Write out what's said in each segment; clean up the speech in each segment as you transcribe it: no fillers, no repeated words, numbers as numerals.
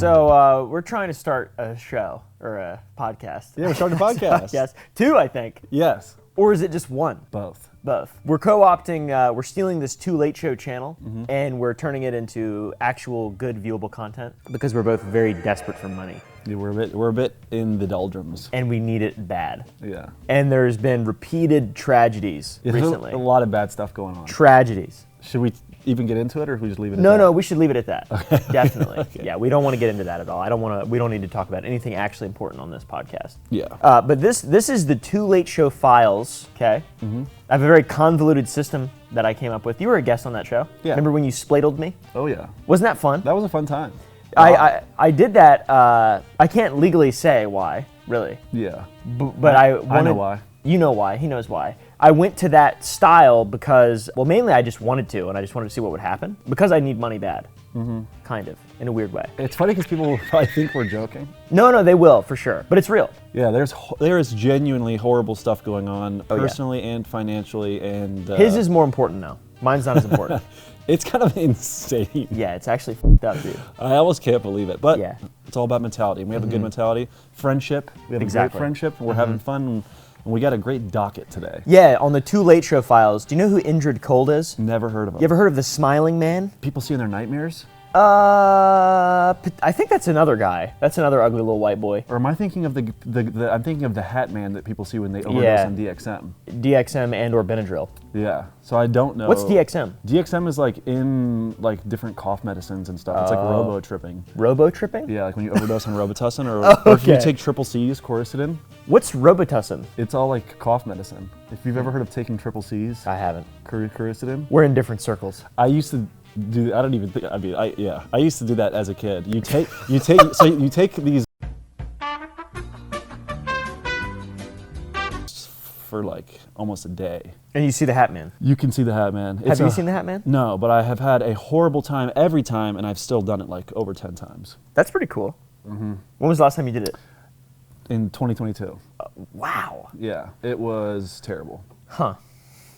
So we're trying to start a show or a podcast. Yeah, we're starting a podcast. Yes, two, I think. Yes. Or is it just one? Both. Both. We're co-opting, we're stealing this Too Late Show channel, and we're turning it into actual good viewable content because we're both very desperate for money. Yeah, we're a bit in the doldrums. And we need it bad. Yeah. And there's been repeated tragedies recently. A lot of bad stuff going on. Tragedies. Should we even get into it, or should we just leave it at No, that? no, we should leave it at that. Okay. Definitely. Okay. Yeah, we don't want to get into that at all. We don't need to talk about anything actually important on this podcast. Yeah. But this is the Too Late Show files, okay? I have a very convoluted system that I came up with. You were a guest on that show. Yeah. Remember when you spladled me? Oh, yeah. Wasn't that fun? That was a fun time. I did that. I can't legally say why, really. Yeah. But I wanted, I know why. You know why. He knows why. I went to that style because, well, mainly I just wanted to, and I just wanted to see what would happen. Because I need money bad. Kind of, in a weird way. It's funny because people will probably think we're joking. No, they will, for sure. But it's real. Yeah, there is genuinely horrible stuff going on, Oh, yeah. personally and financially, and... His is more important, though. Mine's not as important. It's kind of insane. Yeah, it's actually f***ed up, dude. I almost can't believe it, but Yeah. it's all about mentality. We have a good mentality. Friendship. We have a Exactly. great friendship. We're having fun, and we got a great docket today. Yeah, on the Too Late Show files, do you know who Indrid Cold is? Never heard of him. You ever heard of the Smiling Man? People see in their nightmares? I think that's another guy. That's another ugly little white boy. Or am I thinking of I'm thinking of the Hat Man that people see when they overdose Yeah. on DXM? DXM and or Benadryl. Yeah. So I don't know. What's DXM? DXM is like in like different cough medicines and stuff. It's like robo tripping. Robo tripping? Yeah, like when you overdose on Robitussin or if you okay. take triple C's, Quercetin. What's Robitussin? It's all like cough medicine. If you've ever heard of taking triple C's, I haven't. Quercetin. We're in different circles. I used to do. I don't even think. I mean, I used to do that as a kid. You take so you take these for like almost a day. And you see the Hat Man. You can see the Hat Man. Have you seen the Hat Man? No, but I have had a horrible time every time, and I've still done it like over 10 times. That's pretty cool. When was the last time you did it? In 2022. Wow. Yeah, it was terrible. Huh.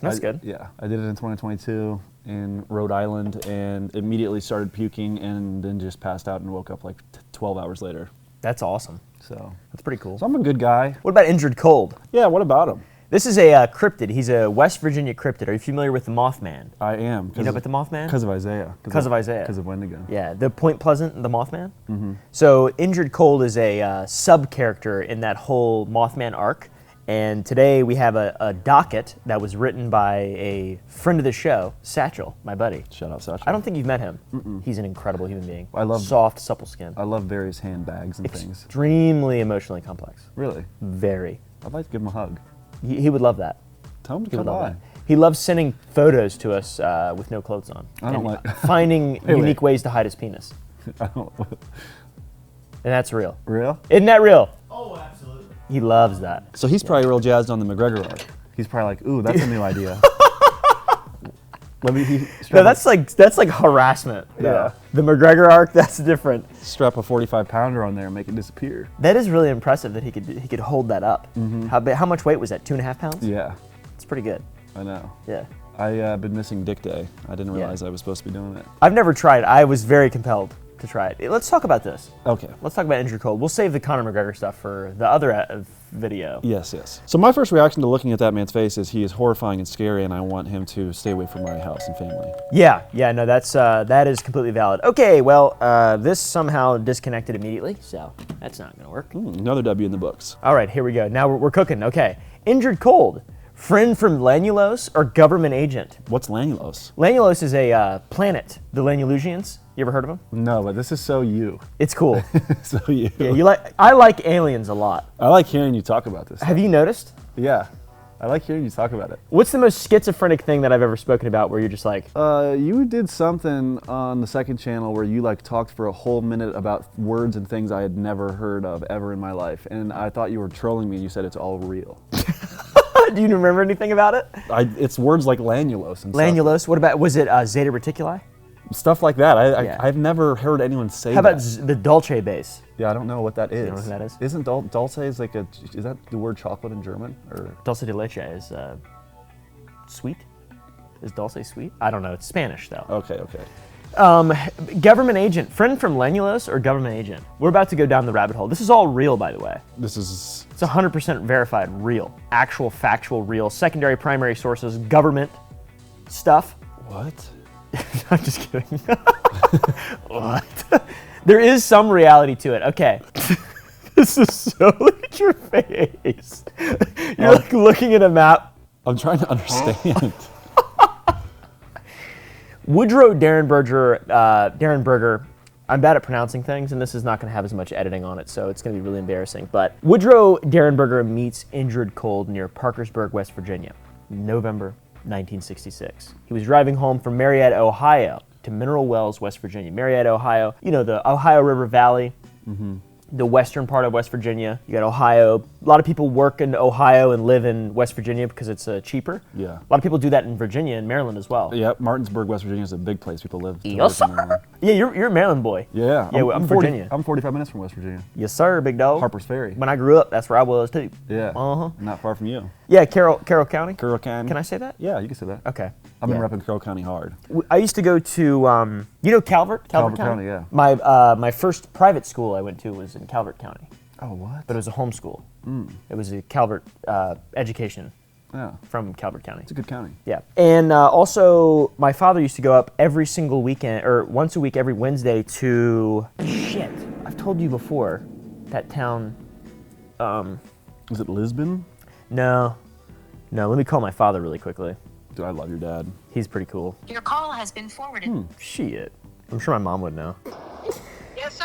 That's good. Yeah, I did it in 2022 in Rhode Island, and immediately started puking, and then just passed out and woke up like 12 hours later. That's awesome. So That's pretty cool. I'm a good guy. What about Indrid Cold? Yeah, what about him? This is a cryptid. He's a West Virginia cryptid. Are you familiar with the Mothman? I am. You know about the Mothman? Because of Isaiah. Because of Isaiah. Because of Wendigo. Yeah, the Point Pleasant, the Mothman. So Indrid Cold is a sub-character in that whole Mothman arc. And today we have a docket that was written by a friend of the show, Satchel, my buddy. Shout out Satchel. I don't think you've met him. He's an incredible human being. I love- soft, supple skin. I love various handbags and things. Extremely emotionally complex. Really? Very. I'd like to give him a hug. He would love that. Tell him to He would come love by. that. He loves sending photos to us with no clothes on. I don't and like- finding Wait. unique ways to hide his penis. I don't. And that's real. Real? Isn't that real? Oh, absolutely. He loves that. So he's probably real jazzed on the McGregor arc. He's probably like, ooh, that's a new idea. Let me No, that's like harassment. Yeah. The McGregor arc, that's different. strap a 45-pounder on there and make it disappear. That is really impressive that he could hold that up. How much weight was that? 2.5 pounds? Yeah, It's pretty good. I know. Yeah. I've been missing Dick Day. I didn't Yeah. realize I was supposed to be doing it. I've never tried. I was very compelled to try it. Let's talk about this. Okay. Let's talk about Indrid Cold. We'll save the Conor McGregor stuff for the other video. Yes, yes. So my first reaction to looking at that man's face is he is horrifying and scary, and I want him to stay away from my house and family. Yeah, no, that is completely valid. Okay, well, this somehow disconnected immediately, so that's not gonna work. Another W in the books. All right, here we go. Now we're cooking. Okay, Indrid Cold, friend from Lanulos or government agent? What's Lanulos? Lanulos is a planet. The Lanusians. You ever heard of them? No, but this is so you. It's cool. So you. Yeah, I like aliens a lot. I like hearing you talk about this. Have you noticed? Yeah. I like hearing you talk about it. What's the most schizophrenic thing that I've ever spoken about where you're just like, You did something on the second channel where you like talked for a whole minute about words and things I had never heard of ever in my life, and I thought you were trolling me and you said it's all real. do you remember anything about it? It's words like lanulos and Lanulos, what about, was it Zeta Reticuli? stuff like that. Yeah. I've never heard anyone say How that. about the Dolce base? Yeah, I don't know what that is. You know what that is? Isn't dulce is like a? Is that the word chocolate in German or? Dulce de leche is sweet. Is dulce sweet? I don't know. It's Spanish though. Okay, okay. Government agent, friend from Lenulos or government agent? We're about to go down the rabbit hole. This is all real, by the way. This is... It's 100% verified, real. Actual, factual, real. Secondary, primary sources, government stuff. What? I'm just kidding. What? There is some reality to it. Okay. This is so... Look at your face. You're like looking at a map. I'm trying to understand. Woodrow Derenberger, I'm bad at pronouncing things, and this is not going to have as much editing on it, so it's going to be really embarrassing. But Woodrow Derenberger meets Indrid Cold near Parkersburg, West Virginia, November 1966. He was driving home from Marietta, Ohio, to Mineral Wells, West Virginia. Marietta, Ohio, you know, the Ohio River Valley. The western part of West Virginia. You got Ohio. A lot of people work in Ohio and live in West Virginia because it's cheaper. Yeah. A lot of people do that in Virginia and Maryland as well. Yeah, Martinsburg, West Virginia is a big place. People live. Yes, sir. Yeah, you're a Maryland boy. Yeah. I'm Virginia. I'm 45 minutes from West Virginia. Yes, sir, big dog. Harper's Ferry. When I grew up, that's where I was too. Yeah. Uh-huh. Not far from you. Yeah, Carroll County. Carroll County. Can I say that? Yeah, you can say that. Okay. I've been repping Carroll County hard. I used to go to, you know Calvert? Calvert County, yeah. My first private school I went to was in Calvert County. Oh, what? But it was a homeschool. It was a Calvert education from Calvert County. It's a good county. Yeah. And also, my father used to go up every single weekend, or once a week, every Wednesday to, shit, I've told you before, that town. Is it Lisbon? No, let me call my father really quickly. Dude, I love your dad. He's pretty cool. Your call has been forwarded. Shit. I'm sure my mom would know. Yes, sir.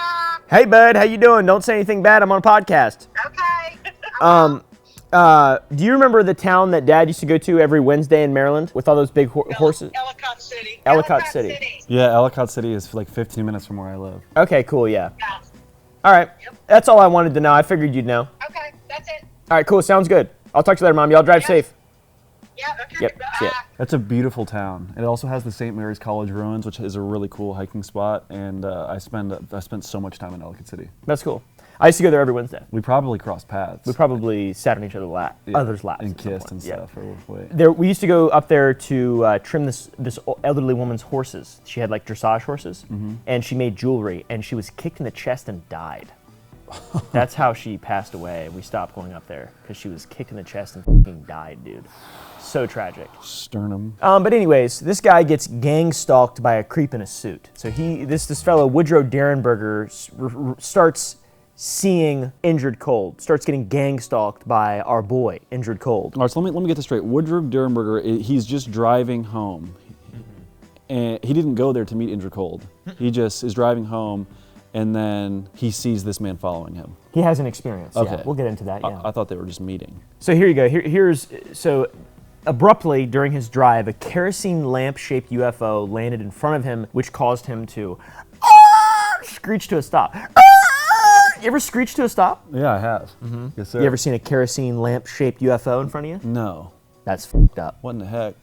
Hey, bud, how you doing? Don't say anything bad. I'm on a podcast. Okay. Do you remember the town that Dad used to go to every Wednesday in Maryland with all those big horses? Ellicott City. Ellicott City. Yeah, Ellicott City is like 15 minutes from where I live. Okay, cool, yeah. Yeah. All right. That's all I wanted to know. I figured you'd know. Okay, that's it. All right, cool. Sounds good. I'll talk to you later, Mom. Y'all drive safe. Yeah, okay. Yep. See ya. That's a beautiful town. It also has the St. Mary's College ruins, which is a really cool hiking spot. And I spent so much time in Ellicott City. That's cool. I used to go there every Wednesday. We probably crossed paths. We probably sat on each other's others' laps. And at some kissed point. and Yeah. stuff. We used to go up there to trim this elderly woman's horses. She had like dressage horses, and she made jewelry, and she was kicked in the chest and died. That's how she passed away. We stopped going up there because she was kicked in the chest and fucking died, dude. So tragic. Sternum. But anyways, this guy gets gang stalked by a creep in a suit. So this fellow Woodrow Derenberger starts seeing Indrid Cold, starts getting gang stalked by our boy Indrid Cold. All right, so let me get this straight. Woodrow Derenberger, he's just driving home, and he didn't go there to meet Indrid Cold. He just is driving home, and then he sees this man following him. He has an experience. Okay. Yeah, we'll get into that. Yeah. I thought they were just meeting. So here you go. So abruptly during his drive, a kerosene lamp-shaped UFO landed in front of him, which caused him to screech to a stop. You ever screech to a stop? Yeah, I have. Yes, sir. You ever seen a kerosene lamp-shaped UFO in front of you? No. That's fucked up. What in the heck?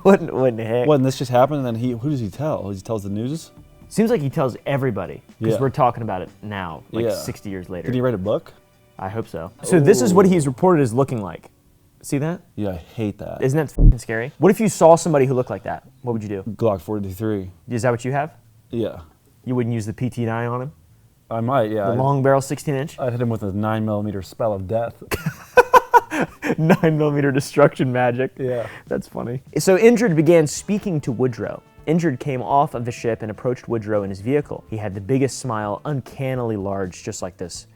What in the heck? What, and this just happened, and then who does he tell? He tells the news? Seems like he tells everybody, because we're talking about it now, like 60 years later. Did he write a book? I hope so. So this is what he's reported as looking like. See that? Yeah, I hate that. Isn't that f***ing scary? What if you saw somebody who looked like that? What would you do? Glock 43. Is that what you have? Yeah. You wouldn't use the PT9 on him? I might, yeah. The long barrel 16-inch? I'd hit him with a 9mm spell of death. 9mm destruction magic. Yeah. That's funny. So Indrid began speaking to Woodrow. Indrid came off of the ship and approached Woodrow in his vehicle. He had the biggest smile, uncannily large, just like this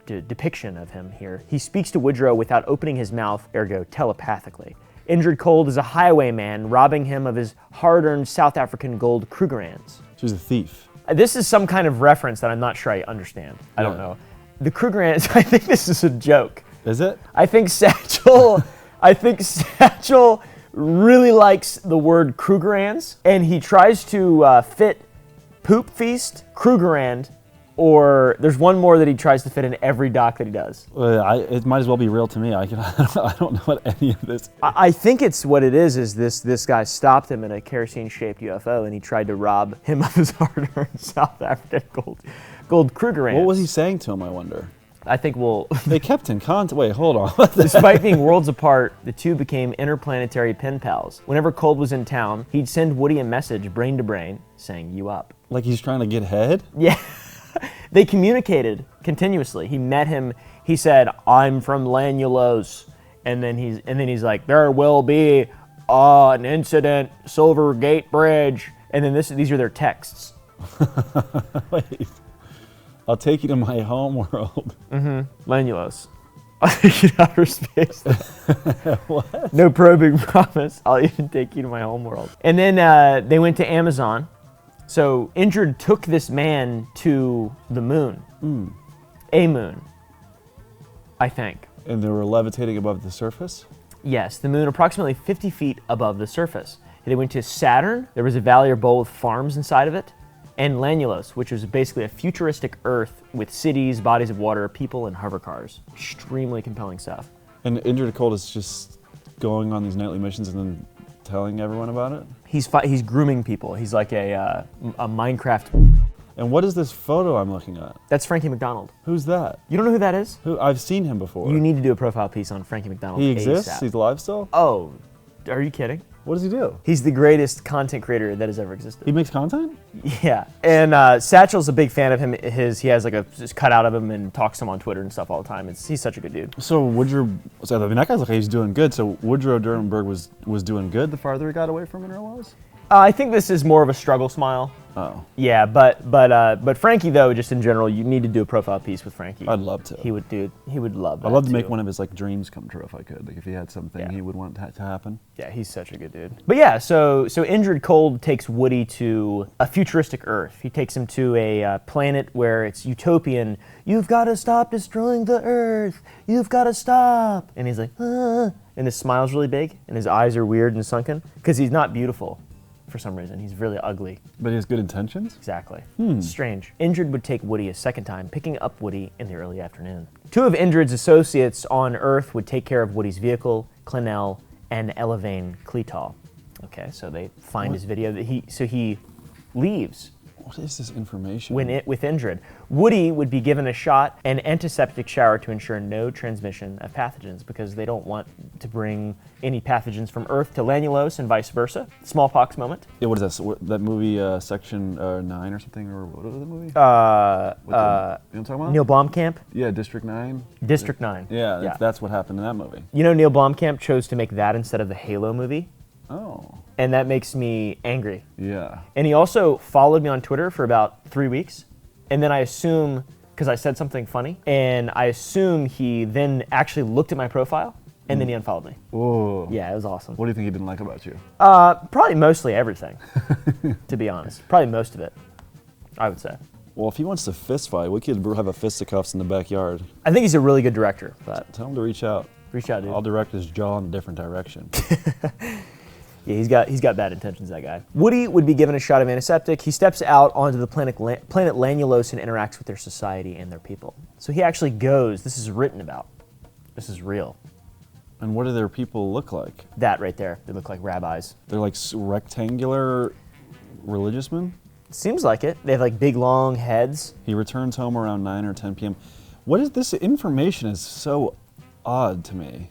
depiction of him here. He speaks to Woodrow without opening his mouth, ergo telepathically. Indrid Cold is a highwayman robbing him of his hard-earned South African gold Krugerrands. She's a thief. This is some kind of reference that I'm not sure I understand. I don't know. The Krugerrands, I think this is a joke. Is it? I think Satchel really likes the word Krugerrands, and he tries to fit Poop Feast, Krugerrand, or there's one more that he tries to fit in every doc that he does. It might as well be real to me. I don't know what any of this. I think it's what it is this guy stopped him in a kerosene-shaped UFO, and he tried to rob him of his hard-earned South African gold Krugerrands. What was he saying to him, I wonder? I think we'll. They kept in contact. Wait, hold on. Despite being worlds apart, the two became interplanetary pen pals. Whenever Cold was in town, he'd send Woody a message, brain to brain, saying, "You up?" Like he's trying to get head? Yeah. They communicated continuously. He met him. He said, "I'm from Lanulos," and then he's like, "There will be an incident, Silver Gate Bridge," and then these are their texts. Wait. I'll take you to my home world. Lanulos. I'll take you to outer space. What? No probing promise. I'll even take you to my home world. And then they went to Amazon. So Indrid took this man to the moon. A moon, I think. And they were levitating above the surface? Yes, the moon approximately 50 feet above the surface. They went to Saturn. There was a valley or bowl with farms inside of it. And Lanulos, which was basically a futuristic Earth with cities, bodies of water, people, and hover cars. Extremely compelling stuff. And Indrid Cold is just going on these nightly missions and then telling everyone about it? He's grooming people. He's like a Minecraft. And what is this photo I'm looking at? That's Frankie McDonald. Who's that? You don't know who that is? Who? I've seen him before. You need to do a profile piece on Frankie McDonald. He exists? ASAP. He's alive still? Oh, are you kidding? What does he do? He's the greatest content creator that has ever existed. He makes content? Yeah, and Satchel's a big fan of him. He has like a just cutout of him and talks to him on Twitter and stuff all the time. He's such a good dude. So that guy's like he's doing good. So Woodrow Durenberg was doing good the farther he got away from Mineral Wells? I think this is more of a struggle smile. Oh. Yeah, but Frankie though, just in general, you need to do a profile piece with Frankie. I'd love to. He would love that. I'd love to too. make one of his like dreams come true if I could. Like if he had something Yeah. he would want to happen. Yeah, he's such a good dude. But yeah, so Indrid Cold takes Woody to a futuristic Earth. He takes him to a planet where it's utopian. You've got to stop destroying the Earth. You've got to stop. And he's like, ah. And his smile's really big, and his eyes are weird and sunken because he's not beautiful. For some reason, he's really ugly. But he has good intentions? Exactly. Strange. Indrid would take Woody a second time, picking up Woody in the early afternoon. Two of Indrid's associates on Earth would take care of Woody's vehicle, Clenell and Elevane Cletal. Okay, so they find his video. He leaves. What is this information? With Indrid. Woody would be given a shot and antiseptic shower to ensure no transmission of pathogens because they don't want to bring any pathogens from Earth to Lanulos and vice versa. Smallpox moment. Yeah, what is that? That movie, Section 9 or something? Or what was the movie? You know what I'm talking about? Neil Blomkamp. Yeah, District 9. District 9. Yeah, that's what happened in that movie. You know Neil Blomkamp chose to make that instead of the Halo movie? Oh. And that makes me angry. Yeah. And he also followed me on Twitter for about 3 weeks. And then I assume, because I said something funny, and I assume he then actually looked at my profile, and then he unfollowed me. Whoa. Yeah, it was awesome. What do you think he didn't like about you? Probably mostly everything, to be honest. Probably most of it, I would say. Well, if he wants to fist fight, we could have a fisticuffs in the backyard. I think he's a really good director, but Tell him to reach out. reach out, dude. I'll direct his jaw in a different direction. Yeah, he's got bad intentions, that guy. Woody would be given a shot of antiseptic. He steps out onto the planet Lanulos and interacts with their society and their people. So he actually goes, this is written about. This is real. And what do their people look like? That right there, they look like rabbis. They're like rectangular religious men? Seems like it. They have like big long heads. He returns home around 9 or 10 p.m. What is this information is so odd to me.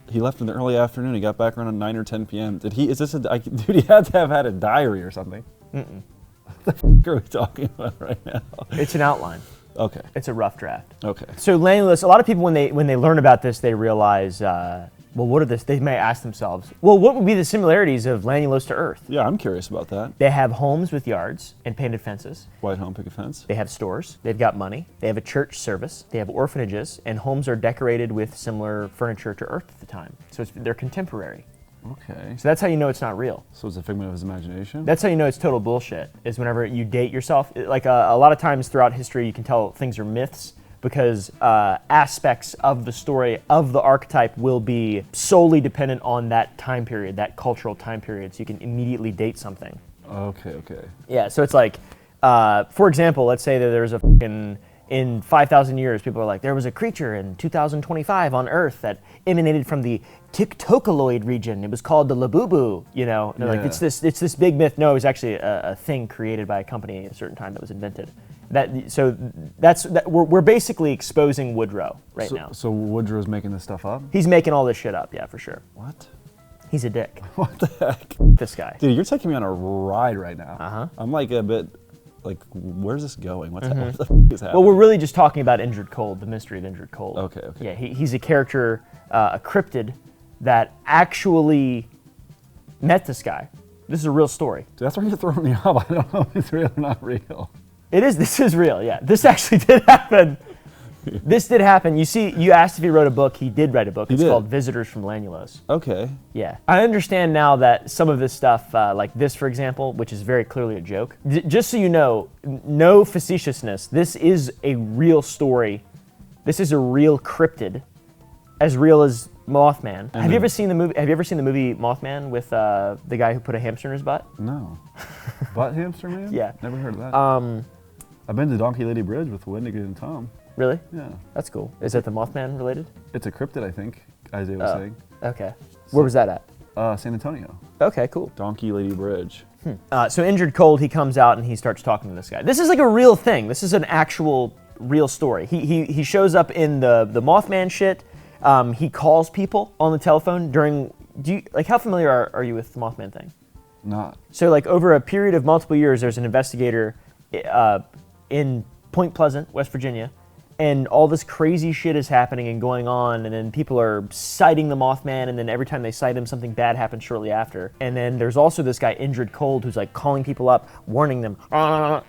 He left in the early afternoon. He got back around 9 or 10 p.m. Dude, he had to have had a diary or something. What the f*** are we talking about right now? It's an outline. Okay. It's a rough draft. Okay. So Lanulos, a lot of people when they learn about this, they realize, well, what are this? They may ask themselves, well, what would be the similarities of Lanulos to Earth? Yeah, I'm curious about that. They have homes with yards and painted fences. White home picket fence. They have stores. They've got money. They have a church service. They have orphanages, and homes are decorated with similar furniture to Earth at the time. So they're contemporary. Okay. So that's how you know it's not real. So it's a figment of his imagination? That's how you know it's total bullshit, is whenever you date yourself. Like a lot of times throughout history, you can tell things are myths because aspects of the story of the archetype will be solely dependent on that time period, that cultural time period, so you can immediately date something. Okay. Yeah, so it's like, for example, let's say that there's a fucking, in 5,000 years, people are like, there was a creature in 2025 on Earth that emanated from the Tiktokoloid region. It was called the Labubu, you know? And they're like, it's this big myth. No, it was actually a thing created by a company at a certain time that was invented. We're basically exposing Woodrow right now. So Woodrow's making this stuff up? He's making all this shit up, yeah, for sure. What? He's a dick. What the heck? This guy. Dude, you're taking me on a ride right now. Uh-huh. I'm like a bit, like, where's this going? What the f is happening? Well, we're really just talking about Indrid Cold, the mystery of Indrid Cold. Okay. Yeah, he's a character, a cryptid, that actually met this guy. This is a real story. Dude, that's why you're throwing me off. I don't know if it's real or not real. This is real, yeah. This actually did happen. This did happen. You asked if he wrote a book. He did write a book. It's called Visitors from Lanulos. Okay. Yeah. I understand now that some of this stuff, like this, for example, which is very clearly a joke. Just so you know, no facetiousness. This is a real story. This is a real cryptid, as real as Mothman. Have you ever seen the movie Mothman with the guy who put a hamster in his butt? No. Butt hamster man? Yeah. Never heard of that. I've been to Donkey Lady Bridge with Wendigo and Tom. Really? Yeah. That's cool. Is it the Mothman related? It's a cryptid, I think, Isaiah was saying. Okay. Where was that at? San Antonio. Okay, cool. Donkey Lady Bridge. So Indrid Cold, he comes out and he starts talking to this guy. This is like a real thing. This is an actual real story. He shows up in the Mothman shit. He calls people on the telephone during. How familiar are you with the Mothman thing? Not. So like over a period of multiple years, there's an investigator in Point Pleasant, West Virginia, and all this crazy shit is happening and going on, and then people are citing the Mothman, and then every time they cite him, something bad happens shortly after. And then there's also this guy, Indrid Cold, who's like calling people up, warning them. But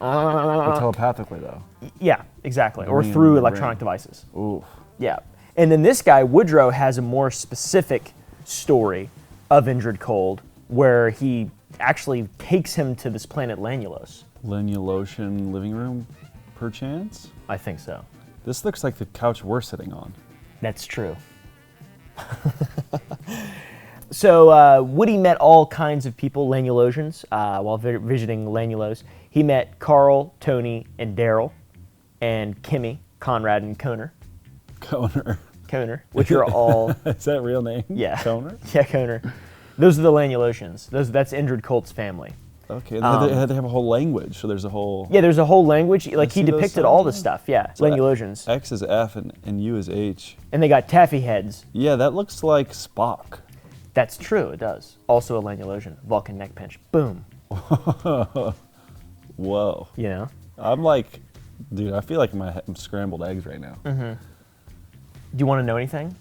telepathically, though. Yeah, exactly. Or Brain, through electronic devices. Oof. Yeah. And then this guy, Woodrow, has a more specific story of Indrid Cold, where he actually takes him to this planet Lanulos. Lanulosian living room, perchance? I think so. This looks like the couch we're sitting on. That's true. So Woody met all kinds of people, Lanulosians, while visiting Lanulos. He met Carl, Tony, and Daryl, and Kimmy, Conrad, and Koner. Koner, which are all... Is that a real name? Yeah. Koner? Yeah, Koner. Those are the Lanulosians. That's Indrid Cold's family. Okay, and they had to have a whole language, so there's a whole... Yeah, there's a whole language. Like, he see those depicted all the signs? stuff, yeah. So Lanulosians. X is F and U is H. And they got taffy heads. Yeah, that looks like Spock. That's true, it does. Also a Lanulosian. Vulcan neck pinch. Boom. Whoa. You know? I'm like, dude, I feel like I'm scrambled eggs right now. Do you want to know anything?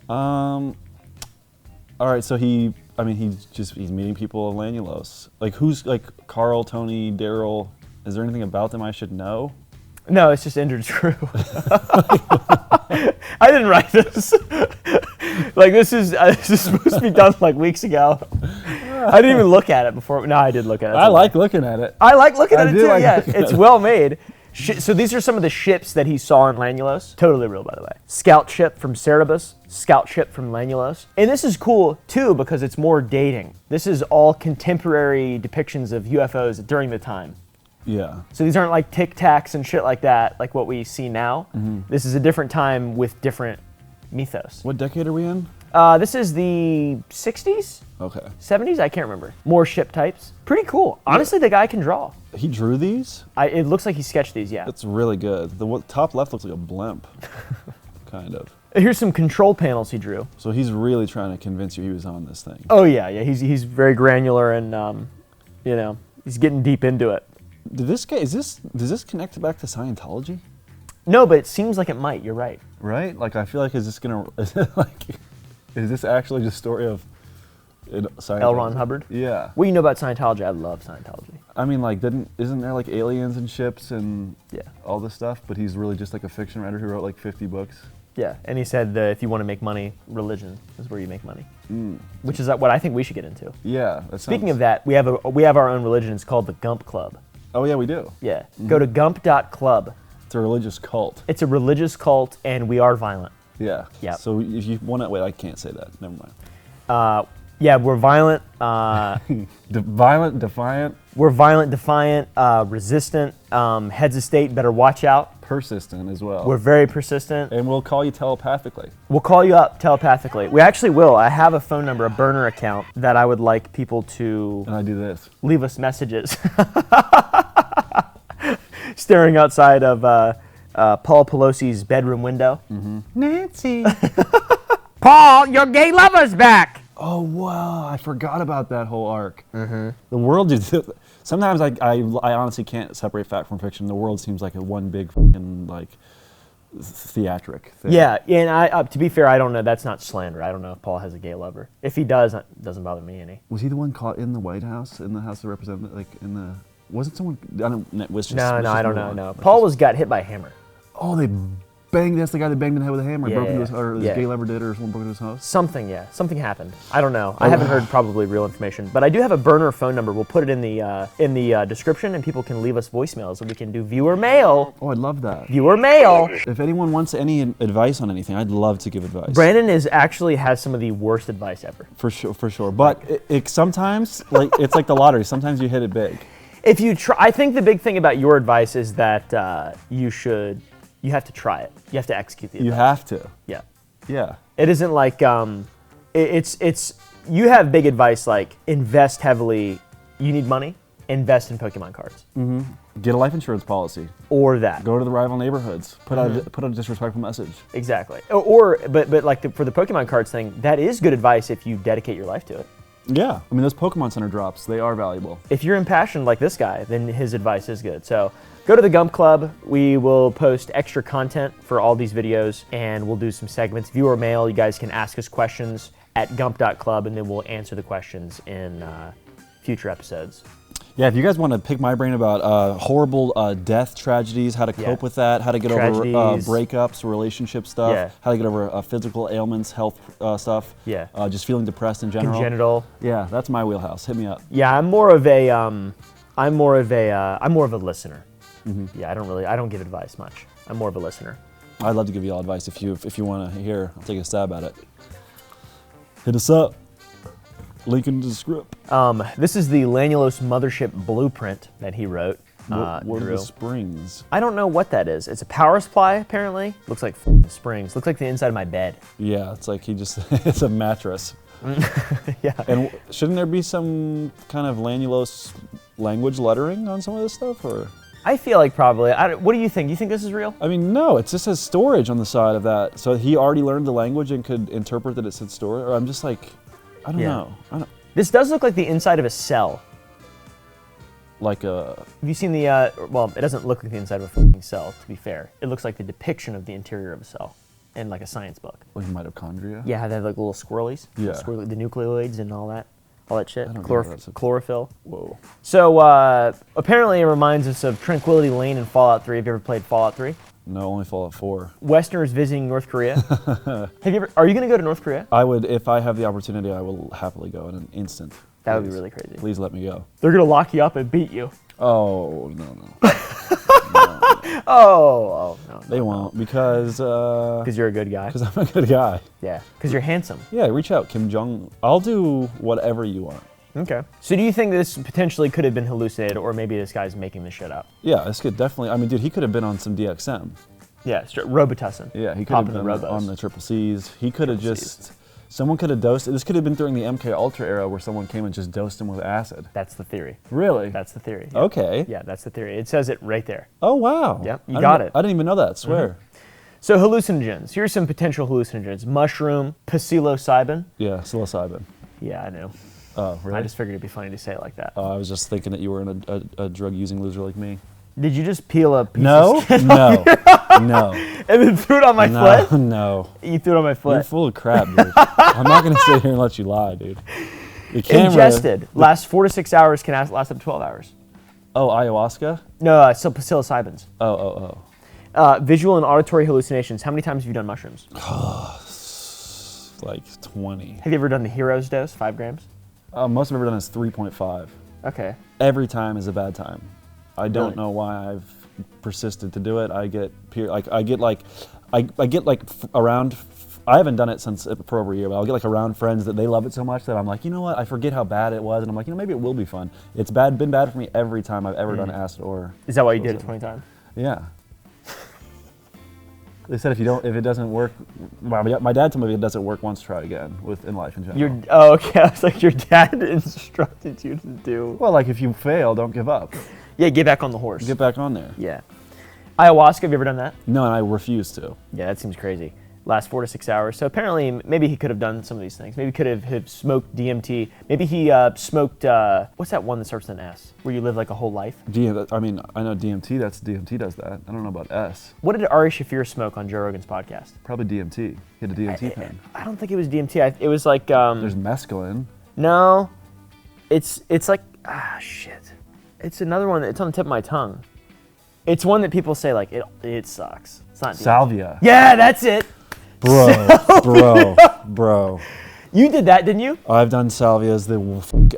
All right, so he's meeting people in Lanulos. Like, who's, like, Carl, Tony, Daryl? Is there anything about them I should know? No, it's just Indrid's crew. I didn't write this. Like, this is supposed to be done like weeks ago. I didn't even look at it before. No, I did look at it. I like looking at it. I like looking at it too, like yeah. looking at It's it. well made. So these are some of the ships that he saw in Lanulos. Totally real, by the way. Scout ship from Cerebus, scout ship from Lanulos. And this is cool, too, because it's more dating. This is all contemporary depictions of UFOs during the time. Yeah. So these aren't like Tic Tacs and shit like that, like what we see now. This is a different time with different mythos. What decade are we in? This is the 60s? Okay. 70s? I can't remember. More ship types. Pretty cool. Honestly, the guy can draw. He drew these? It looks like he sketched these, yeah. That's really good. The top left looks like a blimp. Kind of. Here's some control panels he drew. So he's really trying to convince you he was on this thing. Oh yeah. He's very granular and he's getting deep into it. Does this connect back to Scientology? No, but it seems like it might. You're right. Right? Like, I feel like is this actually just a story of Scientology? L. Ron Hubbard. Yeah. What do you know about Scientology? I love Scientology. I mean, like, isn't there like aliens and ships and Yeah. all this stuff? But he's really just like a fiction writer who wrote like 50 books. Yeah, and he said that if you want to make money, religion is where you make money, which is what I think we should get into. Yeah. Speaking of that, we have our own religion. It's called the Gump Club. Oh yeah, we do. Yeah, go to gump.club. It's a religious cult. It's a religious cult, and we are violent. Yeah. Yep. So if you want to wait, I can't say that. Never mind. Yeah, we're violent. Violent, defiant, We're violent, defiant, resistant. Heads of state better watch out. persistent as well. We're very persistent. And we'll call you telepathically. We'll call you up telepathically. We actually will. I have a phone number, a burner account, that I would like people to And I do this. leave us messages. staring outside of Paul Pelosi's bedroom window. Nancy. Paul, your gay lover's back. Oh wow, I forgot about that whole arc. The world is. Sometimes I honestly can't separate fact from fiction. The world seems like a one big fucking like theatric thing. Yeah, and I to be fair, I don't know. That's not slander. I don't know if Paul has a gay lover. If he does, it doesn't bother me any. Was he the one caught in the White House, in the House of Representatives, like in the? Was it someone? I don't. Was just, No, was I just don't the know. one. No, Paul got hit by a hammer. Oh, they banged. That's the guy that banged in the head with a hammer. Yeah, Broke into yeah, his, or his yeah. gay lover did, or someone broke into his house. Something happened. I don't know. I haven't heard probably real information, but I do have a burner phone number. We'll put it in the description, and people can leave us voicemails, and we can do viewer mail. Oh, I'd love that. Viewer mail. If anyone wants any advice on anything, I'd love to give advice. Brandon actually has some of the worst advice ever. For sure. But it sometimes, like it's like the lottery. Sometimes you hit it big. If you try, I think the big thing about your advice is that you have to try it. You have to execute the advice. You have to. Yeah. Yeah. It isn't like it's you have big advice like invest heavily. You need money. Invest in Pokemon cards. Get a life insurance policy. Or that. Go to the rival neighborhoods. Put out a disrespectful message. Exactly. But like for the Pokemon cards thing, that is good advice if you dedicate your life to it. Yeah. I mean, those Pokemon Center drops, they are valuable. If you're impassioned like this guy, then his advice is good. So go to the Gump Club. We will post extra content for all these videos, and we'll do some segments. Viewer mail, you guys can ask us questions at gump.club, and then we'll answer the questions in future episodes. Yeah, if you guys want to pick my brain about horrible death tragedies, how to cope with that, how to get over breakups, relationship stuff, how to get over physical ailments, health stuff, just feeling depressed in general. Congenital. Yeah, that's my wheelhouse. Hit me up. Yeah, I'm more of a listener. Yeah, I don't give advice much. I'm more of a listener. I'd love to give you all advice if you want to hear. I'll take a stab at it. Hit us up. Link in the script. This is the Lanulos Mothership blueprint that he wrote. What are the springs? I don't know what that is. It's a power supply, apparently. Looks like springs. Looks like the inside of my bed. Yeah, it's like it's a mattress. Yeah. And shouldn't there be some kind of Lanulos language lettering on some of this stuff, or? I feel like probably. What do you think? Do you think this is real? I mean, no. It just says storage on the side of that. So he already learned the language and could interpret that it said storage. Or I'm just like, I don't know. This does look like the inside of a cell. Like a. Have you seen the? Well, it doesn't look like the inside of a fucking cell. To be fair, it looks like the depiction of the interior of a cell in like a science book. Like mitochondria. Yeah, they have like little squirrelies. Yeah. The nucleoids and all that shit. I don't know that's Chlorophyll. Whoa. So apparently, it reminds us of Tranquility Lane in Fallout 3. Have you ever played Fallout 3? No, only Fallout 4. Westerners visiting North Korea. Are you going to go to North Korea? I would, if I have the opportunity, I will happily go in an instant. That would be really crazy. Please let me go. They're going to lock you up and beat you. Oh, no. Oh, no. They won't, because you're a good guy. Because I'm a good guy. Yeah, because you're handsome. Yeah, reach out, Kim Jong. I'll do whatever you want. Okay. So do you think this potentially could have been hallucinated, or maybe this guy's making this shit up? Yeah, this could definitely. I mean, dude, he could have been on some DXM. Yeah, Robitussin. Yeah, he could have been on the Triple C's. He could have just. Someone could have dosed. This could have been during the MK Ultra era, where someone came and just dosed him with acid. That's the theory. Really? That's the theory. Yeah. Okay. Yeah, that's the theory. It says it right there. Oh wow. Yep, you got it. I didn't even know that. I swear. Mm-hmm. So hallucinogens. Here's some potential hallucinogens: mushroom, psilocybin. Yeah, psilocybin. Yeah, I know. Oh, really? I just figured it'd be funny to say it like that. I was just thinking that you were a drug-using loser like me. Did you just peel a piece No, of skin no, no. and then threw it on my foot? No. You threw it on my foot. You're full of crap, dude. I'm not going to sit here and let you lie, dude. The camera, Ingested. Lasts 4 to 6 hours, can last up to 12 hours. Oh, ayahuasca? No, so psilocybins. Oh. Visual and auditory hallucinations. How many times have you done mushrooms? Like 20. Have you ever done the hero's dose, 5 grams? Most I've ever done is 3.5. Okay. Every time is a bad time. I don't know why I've persisted to do it. I get around. I haven't done it since for over a year, but I'll get like around friends that they love it so much that I'm like, you know what? I forget how bad it was, and I'm like, maybe it will be fun. It's been bad for me every time I've ever done acid or. Is that why you did it 20 times? Yeah. They said if it doesn't work, my dad told me if it doesn't work once, try again in life in general. Okay. I was like, your dad instructed you to do. Well, like if you fail, don't give up. Yeah, get back on the horse. Get back on there. Yeah. Ayahuasca, have you ever done that? No, and I refuse to. Yeah, that seems crazy. Last 4 to 6 hours. So apparently, maybe he could have done some of these things. Maybe he could have smoked DMT. Maybe he smoked, what's that one that starts with an S? Where you live like a whole life? I mean, I know DMT, DMT does that. I don't know about S. What did Ari Shaffir smoke on Joe Rogan's podcast? Probably DMT. He had a DMT pen. I don't think it was DMT. It was like, There's mescaline. no, it's like, shit. It's another one, it's on the tip of my tongue. It's one that people say like, it sucks. It's not DMT. Salvia. Yeah, that's it. Bro. You did that, didn't you? I've done salvias.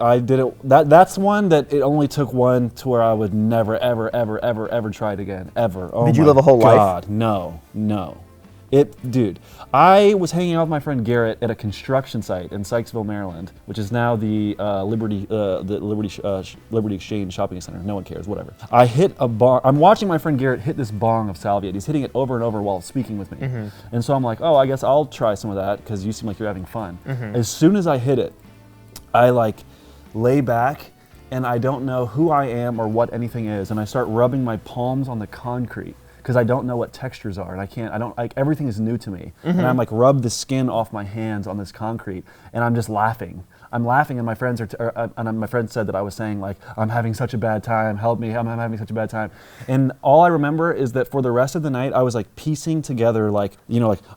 I did it. That's one that it only took one to where I would never, ever try it again. Ever. Oh Did you my live a whole life? God, no. Dude, I was hanging out with my friend Garrett at a construction site in Sykesville, Maryland, which is now the Liberty Exchange Shopping Center. No one cares, whatever. I hit a bong. I'm watching my friend Garrett hit this bong of salvia. He's hitting it over and over while speaking with me. Mm-hmm. And so I'm like, oh, I guess I'll try some of that because you seem like you're having fun. Mm-hmm. As soon as I hit it, I like lay back and I don't know who I am or what anything is. And I start rubbing my palms on the concrete, because I don't know what textures are, and everything is new to me. Mm-hmm. And I'm like, rub the skin off my hands on this concrete, and I'm just laughing. I'm laughing, and my friends my friend said that I was saying like, I'm having such a bad time, help me, I'm having such a bad time. And all I remember is that for the rest of the night, I was like piecing together like,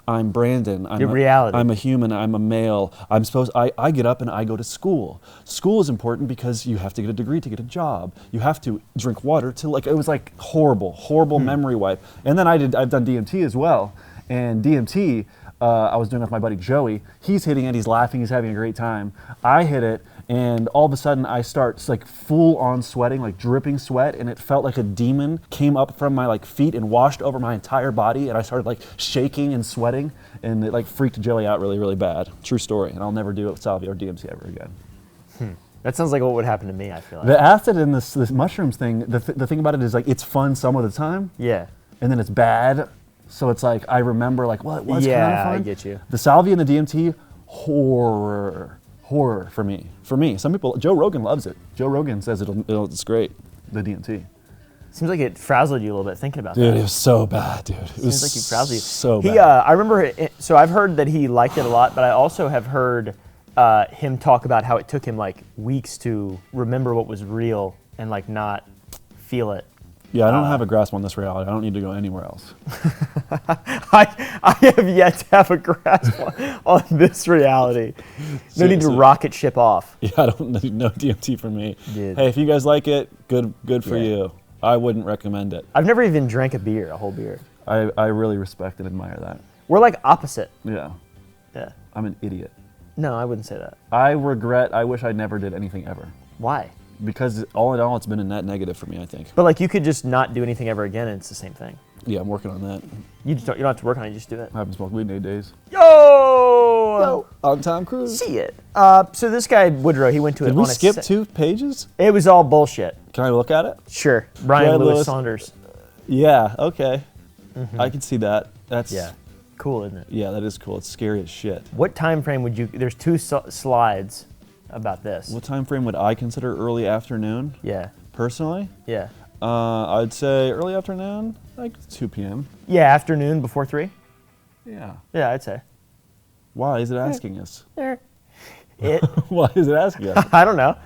I'm Brandon, reality. I'm a human, I'm a male, I get up and I go to school. School is important because you have to get a degree to get a job. You have to drink water to it was like horrible memory wipe. And then I've done DMT as well. And DMT, I was doing it with my buddy Joey. He's hitting it, he's laughing, he's having a great time. I hit it, and all of a sudden I start like full on sweating, like dripping sweat, and it felt like a demon came up from my like feet and washed over my entire body, and I started like shaking and sweating, and it like freaked Joey out really bad. True story, and I'll never do it with salvia or DMT ever again. That sounds like what would happen to me, I feel like. The acid in this mushrooms thing, the thing about it is like it's fun some of the time. Yeah. And then it's bad. So it's like, I remember like, well, it was kind of fun. I get you. The salvia and the DMT, horror for me. Some people, Joe Rogan loves it. Joe Rogan says it's great, the DMT. Seems like it frazzled you a little bit thinking about that. Dude, it was so bad, dude. It Seems like you frazzled you. So bad. I remember, so I've heard that he liked it a lot, but I also have heard him talk about how it took him like weeks to remember what was real and like not feel it. Yeah, I don't have a grasp on this reality. I don't need to go anywhere else. I have yet to have a grasp on this reality. No need to rocket ship off. Yeah, I don't need no DMT for me. Dude. Hey, if you guys like it, good for you. I wouldn't recommend it. I've never even drank a whole beer. I really respect and admire that. We're like opposite. Yeah. Yeah. I'm an idiot. No, I wouldn't say that. I wish I never did anything ever. Why? Because all in all, it's been a net negative for me, I think. But like you could just not do anything ever again and it's the same thing. Yeah, I'm working on that. You don't have to work on it, you just do it. I haven't smoked weed in 8 days. Yo! I'm Tom Cruise. See it. So this guy, Woodrow, he went to it Did on we skip 2 pages? It was all bullshit. Can I look at it? Sure. Brian Lewis Saunders. Yeah, okay. Mm-hmm. I can see that. That's cool, isn't it? Yeah, that is cool. It's scary as shit. What time frame would you, there's 2 slides about this. What time frame would I consider early afternoon? Yeah. Personally? Yeah. I'd say early afternoon, like 2 p.m. Yeah, afternoon before 3? Yeah. Yeah, I'd say. Why is it asking us? It. Why is it asking us? I don't know.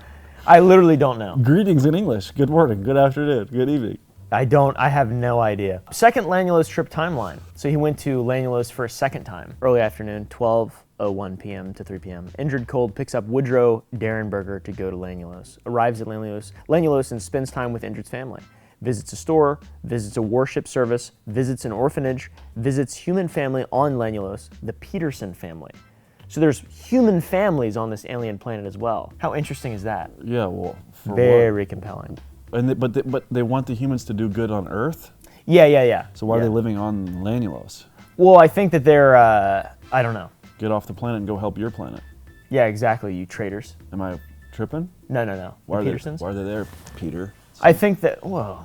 I literally don't know. Greetings in English. Good morning, good afternoon, good evening. I have no idea. Second Lanulos trip timeline. So he went to Lanulos for a second time. Early afternoon, 12:01 p.m. to 3 p.m. Indrid Cold picks up Woodrow Derenberger to go to Lanulos. Arrives at Lanulos and spends time with Indrid's family. Visits a store, visits a worship service, visits an orphanage, visits human family on Lanulos, the Peterson family. So there's human families on this alien planet as well. How interesting is that? Yeah, well, for Very compelling. And but they want the humans to do good on Earth? Yeah. So why are they living on Lanulos? Well, I think that they're, I don't know. Get off the planet and go help your planet. Yeah, exactly, you traitors. Am I tripping? No. Why are Petersons? Why are they there, Peter? I think that, whoa,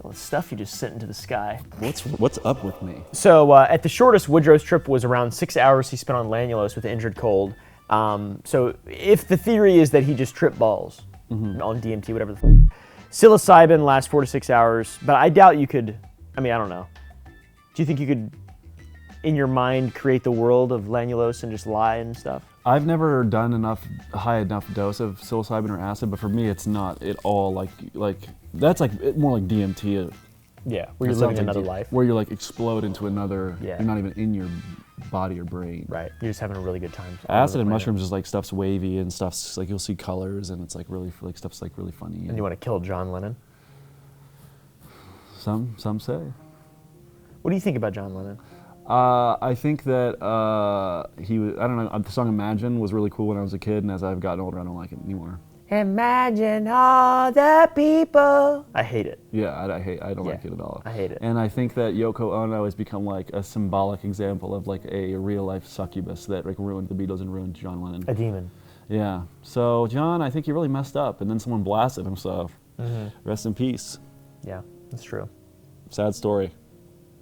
all the stuff you just sent into the sky. What's up with me? So at the shortest, Woodrow's trip was around 6 hours he spent on Lanulos with Indrid Cold. So if the theory is that he just tripped balls on DMT, whatever the Psilocybin lasts 4 to 6 hours, but I doubt you could. I mean, I don't know. Do you think you could, in your mind, create the world of Lanulose and just lie and stuff? I've never done high enough dose of psilocybin or acid, but for me, it's not at all like that's like more like DMT. Yeah, where you're living another life. Where you like explode into another. Yeah. You're not even in your body or brain. Right. You're just having a really good time. Acid and mushrooms is like stuff's wavy and stuff's like you'll see colors and it's like really like stuff's like really funny. And you want to kill John Lennon? Some say. What do you think about John Lennon? I think that he was. I don't know. The song "Imagine" was really cool when I was a kid, and as I've gotten older, I don't like it anymore. Imagine all the people. I hate it. Yeah, I don't like it at all. I hate it. And I think that Yoko Ono has become like a symbolic example of like a real life succubus that like ruined the Beatles and ruined John Lennon. A demon. Yeah. So John, I think you really messed up, and then someone blasted him. So rest in peace. Yeah, that's true. Sad story.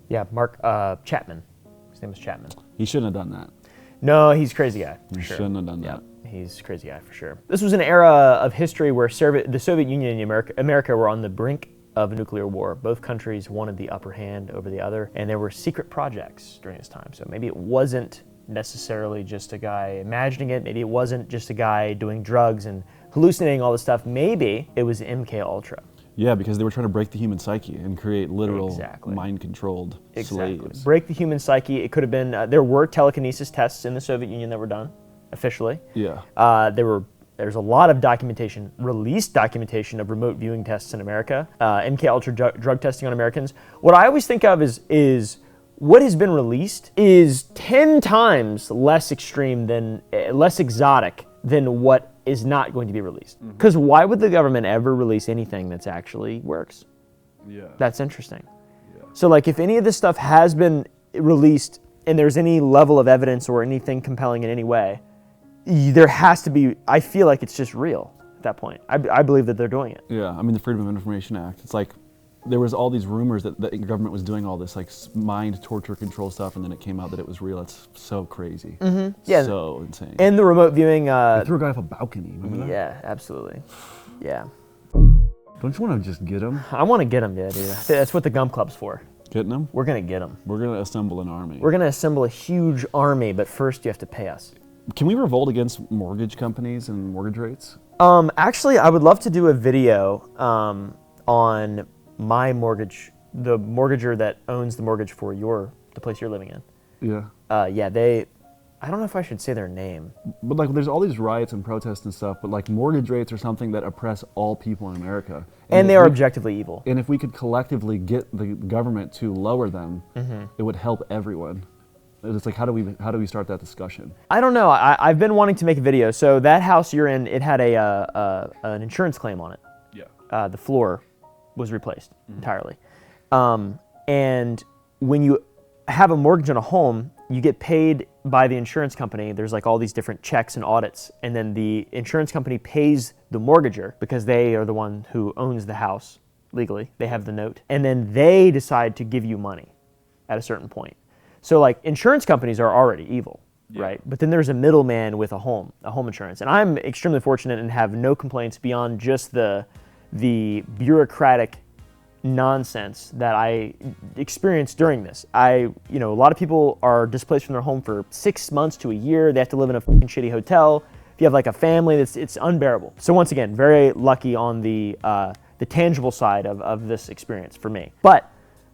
Yeah, Mark Chapman. His name is Chapman. He shouldn't have done that. No, he's a crazy guy. He shouldn't have done that. He's a crazy guy for sure. This was an era of history where the Soviet Union and America were on the brink of a nuclear war. Both countries wanted the upper hand over the other, and there were secret projects during this time. So maybe it wasn't necessarily just a guy imagining it. Maybe it wasn't just a guy doing drugs and hallucinating all this stuff. Maybe it was MK Ultra. Yeah, because they were trying to break the human psyche and create literal mind-controlled slaves. Break the human psyche. It could have been, there were telekinesis tests in the Soviet Union that were done, officially. Yeah. There's a lot of documentation, released documentation of remote viewing tests in America, MK Ultra drug testing on Americans. What I always think of is what has been released is 10 times less extreme less exotic than what is not going to be released. Because why would the government ever release anything that's actually works? Yeah. That's interesting. Yeah. So like if any of this stuff has been released and there's any level of evidence or anything compelling in any way, there has to be, I feel like it's just real at that point. I believe that they're doing it. Yeah, I mean the Freedom of Information Act, it's like there was all these rumors that the government was doing all this like mind torture control stuff, and then it came out that it was real. It's so crazy. Yeah. So insane. And the remote viewing. They threw a guy off a balcony. Remember that? Yeah, absolutely. Yeah. Don't you want to just get him? I want to get him, yeah, dude. That's what the Gum Club's for. Getting him? We're gonna get him. We're gonna assemble an army. We're gonna assemble a huge army, but first you have to pay us. Can we revolt against mortgage companies and mortgage rates? Actually, I would love to do a video on my mortgage, the mortgager that owns the mortgage for the place you're living in. Yeah. Yeah, I don't know if I should say their name. But like, there's all these riots and protests and stuff, but like mortgage rates are something that oppress all people in America. And they are objectively evil. And if we could collectively get the government to lower them, it would help everyone. It's like, how do we start that discussion? I don't know. I've been wanting to make a video. So that house you're in, it had an insurance claim on it. Yeah. The floor was replaced entirely. And when you have a mortgage on a home, you get paid by the insurance company. There's like all these different checks and audits, and then the insurance company pays the mortgager because they are the one who owns the house legally. They have the note, and then they decide to give you money at a certain point. So like insurance companies are already evil, right? But then there's a middleman with a home insurance, and I'm extremely fortunate and have no complaints beyond just the bureaucratic nonsense that I experienced during this. A lot of people are displaced from their home for 6 months to a year. They have to live in a fucking shitty hotel. If you have like a family, it's unbearable. So once again, very lucky on the tangible side of this experience for me. But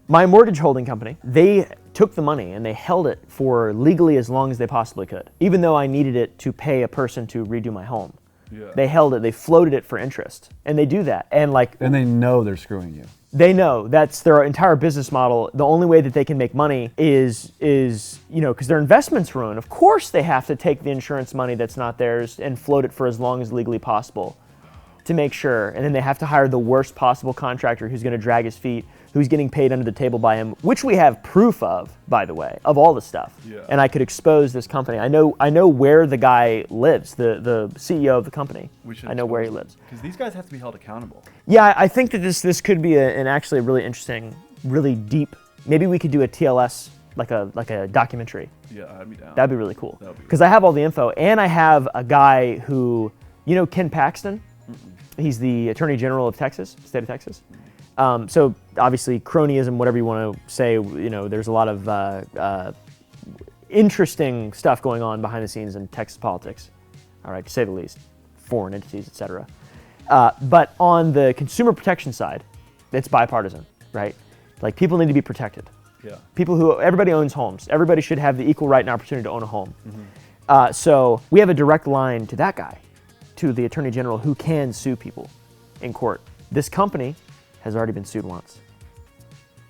my mortgage holding company, they took the money and they held it for legally as long as they possibly could, even though I needed it to pay a person to redo my home. Yeah. They held it, they floated it for interest, and they do that. And they know they're screwing you. They know that's their entire business model. The only way that they can make money is because their investment's ruined. Of course they have to take the insurance money that's not theirs and float it for as long as legally possible to make sure. And then they have to hire the worst possible contractor who's going to drag his feet, who's getting paid under the table by him, which we have proof of, by the way, of all the stuff. Yeah. And I could expose this company. I know where the guy lives, the CEO of the company. I know where he lives. Because these guys have to be held accountable. Yeah, I think that this could be actually a really interesting, really deep. Maybe we could do a TLS like a documentary. Yeah, I'd be down. That'd be really cool. Because I have all the info, and I have a guy who, Ken Paxton. He's the Attorney General of Texas, state of Texas. So obviously cronyism, whatever you want to say, there's a lot of interesting stuff going on behind the scenes in Texas politics, all right, to say the least, foreign entities, etc. But on the consumer protection side, it's bipartisan, right? Like, people need to be protected. Yeah. Everybody owns homes. Everybody should have the equal right and opportunity to own a home. So we have a direct line to that guy, to the Attorney General, who can sue people in court. This company has already been sued once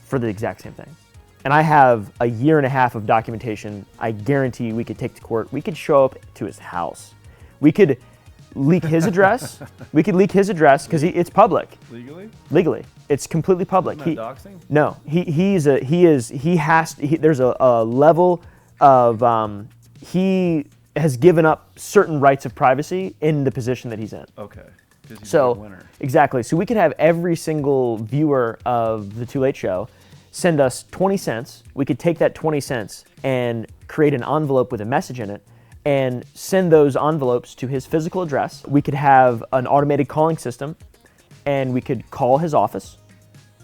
for the exact same thing. And I have a year and a half of documentation I guarantee we could take to court. We could show up to his house. We could leak his address. We could leak his address because it's public. Legally? Legally. It's completely public. Isn't that doxing? No, there's a level of, he has given up certain rights of privacy in the position that he's in. Okay. 'Cause he's a So, winner. exactly. So we could have every single viewer of The Too Late Show send us 20 cents. We could take that 20 cents and create an envelope with a message in it and send those envelopes to his physical address. We could have an automated calling system, and we could call his office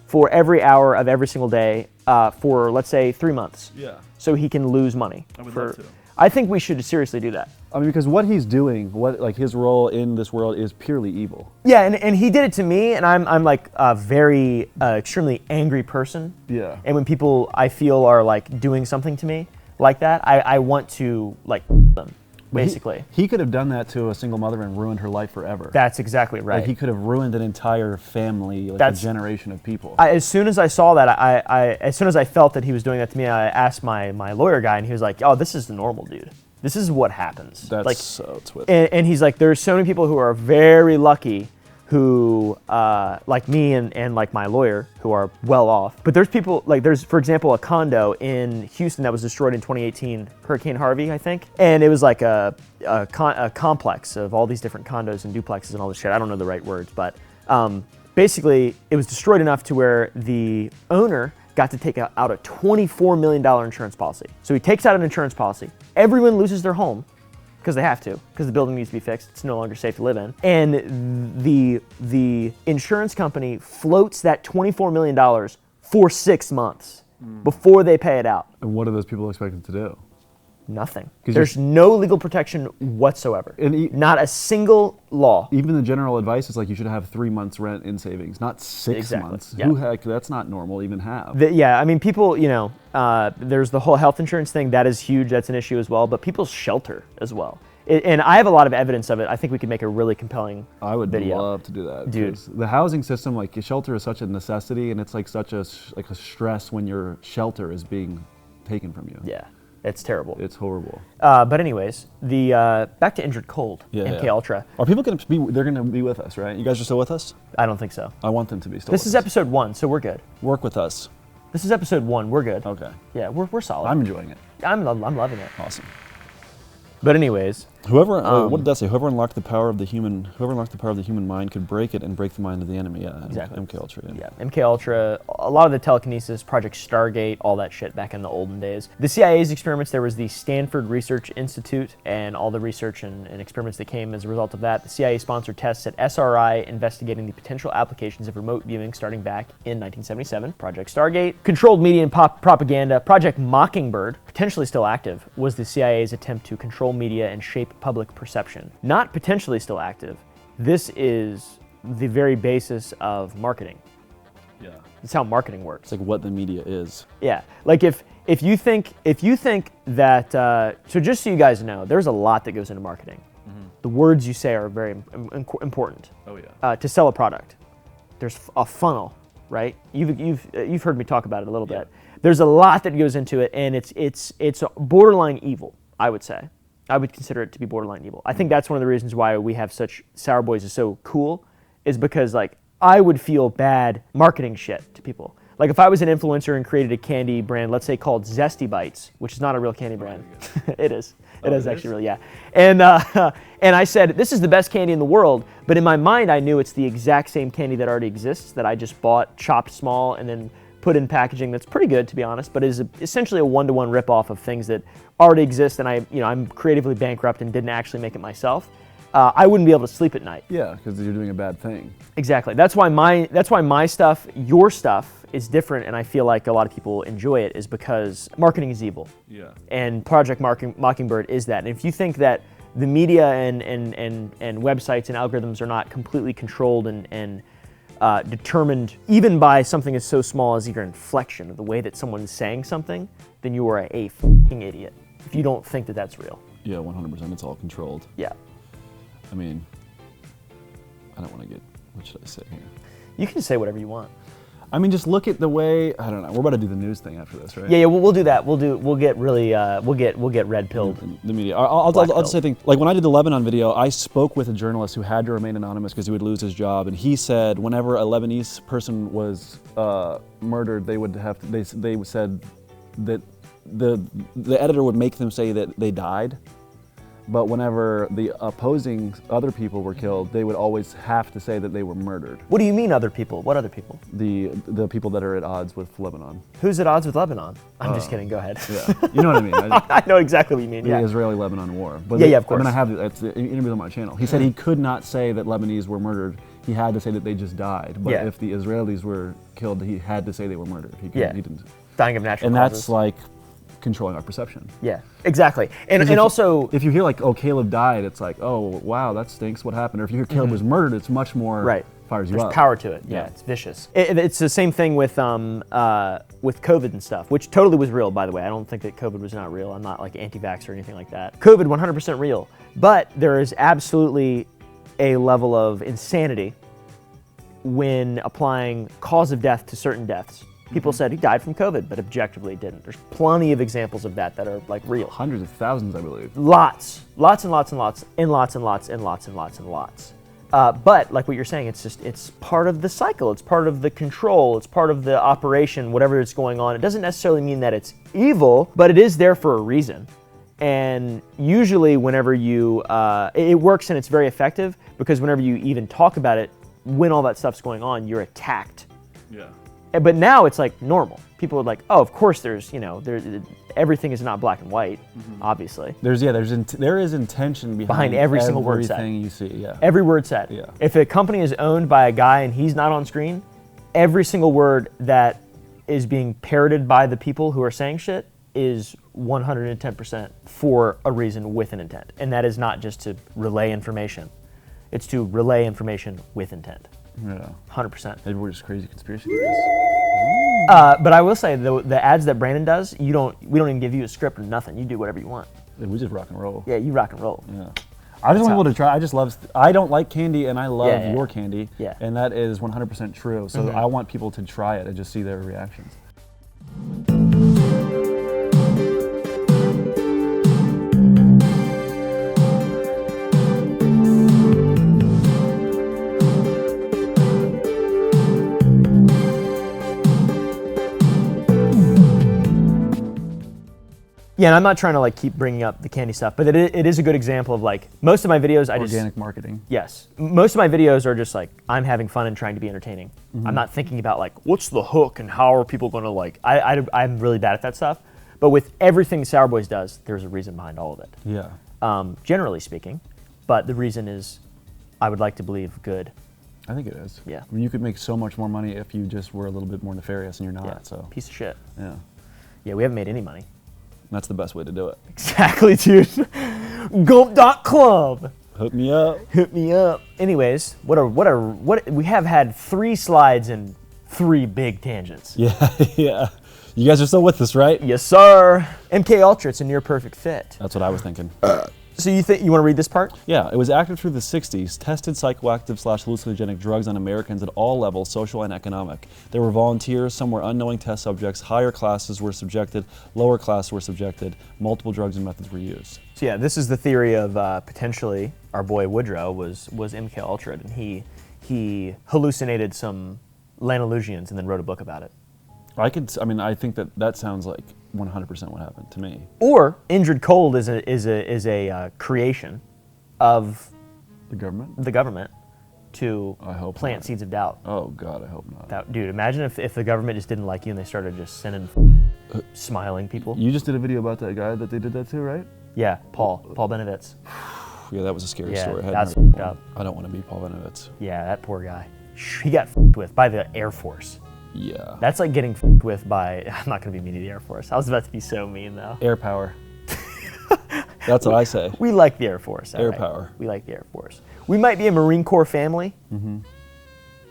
for every hour of every single day for, let's say, 3 months. Yeah. So he can lose money. I would love to. I think we should seriously do that. I mean, because what he's doing, his role in this world is purely evil. Yeah, and he did it to me, and I'm like a very extremely angry person. Yeah. And when people I feel are like doing something to me like that, I want to like them, basically. He could have done that to a single mother and ruined her life forever. That's exactly right. Like, he could have ruined an entire family, like a generation of people. As soon as I saw that, as soon as I felt that he was doing that to me, I asked my lawyer guy, and he was like, "Oh, this is the normal, dude. This is what happens." That's like, so twisted. and he's like, there's so many people who are very lucky, who like me and like my lawyer, who are well off. But there's people like for example, a condo in Houston that was destroyed in 2018, Hurricane Harvey, I think, and it was like a complex of all these different condos and duplexes and all this shit. I don't know the right words, but basically it was destroyed enough to where the owner got to take out a $24 million insurance policy. So he takes out an insurance policy. Everyone loses their home because they have to, because the building needs to be fixed. It's no longer safe to live in. And the insurance company floats that $24 million for 6 months before they pay it out. And what are those people expected to do? Nothing. There's no legal protection whatsoever. Not a single law. Even the general advice is like, you should have 3 months rent in savings, not 6 months. Yeah. Who heck, that's not normal to even have. Yeah, I mean, people, there's the whole health insurance thing. That is huge. That's an issue as well. But people's shelter as well. And I have a lot of evidence of it. I think we could make a really compelling video. I would love to do that. Dude. The housing system, like, shelter is such a necessity, and it's like such a stress when your shelter is being taken from you. Yeah. It's terrible. It's horrible. But anyways, back to Indrid Cold, MK Ultra. Are people going to be? They're going to be with us, right? You guys are still with us? I don't think so. I want them to be still. This is episode 1, so we're good. Work with us. This is episode 1. We're good. Okay. Yeah, we're solid. I'm enjoying it. I'm loving it. Awesome. But anyways, whoever what did that say? Whoever unlocked the power of the human mind could break it and break the mind of the enemy. Yeah, exactly. MK Ultra. Yeah, MK Ultra. A lot of the telekinesis, Project Stargate, all that shit back in the olden days. The CIA's experiments. There was the Stanford Research Institute, and all the research and experiments that came as a result of that. The CIA sponsored tests at SRI investigating the potential applications of remote viewing starting back in 1977. Project Stargate, controlled media and propaganda. Project Mockingbird, potentially still active, was the CIA's attempt to control media and shape public perception. Not potentially still active. This is the very basis of marketing. Yeah. It's how marketing works. It's like what the media is. Yeah. Like if you think that so just so you guys know, there's a lot that goes into marketing. Mm-hmm. The words you say are very important. Oh yeah. To sell a product, there's a funnel, right? You've heard me talk about it a little bit. There's a lot that goes into it, and it's borderline evil, I would say. I would consider it to be borderline evil. I think that's one of the reasons why we have such Sour Boys is so cool, is because like I would feel bad marketing shit to people. Like if I was an influencer and created a candy brand, let's say called Zesty Bites, which is not a real candy brand. It is. It is actually real, yeah. And I said, this is the best candy in the world, but in my mind I knew it's the exact same candy that already exists that I just bought, chopped small, and then put in packaging that's pretty good, to be honest, but is essentially a one-to-one ripoff of things that already exist, and I'm creatively bankrupt and didn't actually make it myself. I wouldn't be able to sleep at night. Yeah, because you're doing a bad thing. Exactly. That's why my stuff, your stuff, is different, and I feel like a lot of people enjoy it, is because marketing is evil. Yeah. And Project Mockingbird is that. And if you think that the media and websites and algorithms are not completely controlled and determined even by something as so small as your inflection of the way that someone's saying something, then you are a fucking idiot if you don't think that that's real. Yeah, 100%. It's all controlled. Yeah. I mean, I don't want to get, what should I say here? You can say whatever you want. I mean, just look at the way, I don't know, we're about to do the news thing after this, right? Yeah, we'll do that. We'll get really, we'll get red pilled. The media. I'll just say things, like when I did the Lebanon video, I spoke with a journalist who had to remain anonymous because he would lose his job, and he said whenever a Lebanese person was murdered, they would have, they said that the editor would make them say that they died. But whenever the opposing other people were killed, they would always have to say that they were murdered. What do you mean other people? What other people? The people that are at odds with Lebanon. Who's at odds with Lebanon? I'm just kidding, go ahead. Yeah, you know what I mean. I know exactly what you mean, The yeah. Israeli-Lebanon war. But Yeah, of course. I mean, I have that's the interview on my channel. He said he could not say that Lebanese were murdered. He had to say that they just died. But Yeah. if the Israelis were killed, he had to say they were murdered. He didn't. Dying of natural And causes. that's like controlling our perception. Yeah, exactly. And If also... if you hear like, oh, Caleb died, it's like, oh, wow, that stinks, what happened? Or if you hear Caleb was murdered, it's much more, Right. fires you There's up. power to it. Yeah, Yeah. it's vicious. It's the same thing with COVID and stuff, which totally was real, by the way. I don't think that COVID was not real. I'm not like anti-vax or anything like that. COVID, 100% real. But there is absolutely a level of insanity when applying cause of death to certain deaths. People said he died from COVID, but objectively didn't. There's plenty of examples of that are like real. Hundreds of thousands, I believe. Lots and lots and lots and lots and lots and lots and lots and lots. But like what you're saying, it's part of the cycle. It's part of the control. It's part of the operation, whatever is going on. It doesn't necessarily mean that it's evil, but it is there for a reason. And usually whenever it works and it's very effective because whenever you even talk about it, when all that stuff's going on, you're attacked. Yeah. But now it's like normal. People are like, oh, of course everything is not black and white, obviously. There is intention behind every single word said. Everything you see, yeah. Every word said. Yeah. If a company is owned by a guy and he's not on screen, every single word that is being parroted by the people who are saying shit is 110% for a reason with an intent. And that is not just to relay information. It's to relay information with intent. Yeah. 100%. Maybe we're just crazy conspiracy theories. But I will say the ads that Brandon does, we don't even give you a script or nothing. You do whatever you want. We just rock and roll. Yeah, you rock and roll. Yeah. I just want people to try. I don't like candy and I love Yeah. your candy. Yeah. And that is 100% true. So I want people to try it and just see their reactions. Yeah, and I'm not trying to like keep bringing up the candy stuff, but it is a good example of like most of my videos. Organic marketing. Yes, most of my videos are just like I'm having fun and trying to be entertaining. I'm not thinking about like what's the hook and how are people going to like. I'm really bad at that stuff. But with everything Sour Boys does, there's a reason behind all of it. Yeah. Generally speaking, but the reason is, I would like to believe good. I think it is. Yeah. I mean, you could make so much more money if you just were a little bit more nefarious, and you're not. Yeah. So. Piece of shit. Yeah. Yeah, we haven't made any money. That's the best way to do it. Exactly, dude. Gulp.club. Hook me up. Hit me up. Anyways, what we have had 3 slides and 3 big tangents. Yeah, yeah. You guys are still with us, right? Yes, sir. MK Ultra, it's a near perfect fit. That's what I was thinking. So you think you want to read this part? Yeah, it was active through the 60s, tested psychoactive/hallucinogenic drugs on Americans at all levels, social and economic. There were volunteers, some were unknowing test subjects, higher classes were subjected, lower classes were subjected, multiple drugs and methods were used. So yeah, this is the theory of potentially our boy Woodrow was MK Ultra, and he hallucinated some Lanallusians and then wrote a book about it. I think that sounds like 100% what happened to me. Or Indrid Cold is a creation of The government? the government to I hope plant not. seeds of doubt. Oh God, I hope not. Dude, imagine if the government just didn't like you and they started just sending smiling people. You just did a video about that guy that they did that to, right? Yeah, Paul Benevitz. Yeah, that was a scary Yeah, story. that's f***ed up. I don't want to be Paul Benovitz. Yeah, that poor guy. He got f***ed with by the Air Force. Yeah. That's like getting f***ed with by, I'm not going to be mean to the Air Force. I was about to be so mean, though. Air power. That's what I say. We like the Air Force. Air alright? power. We like the Air Force. We might be a Marine Corps family,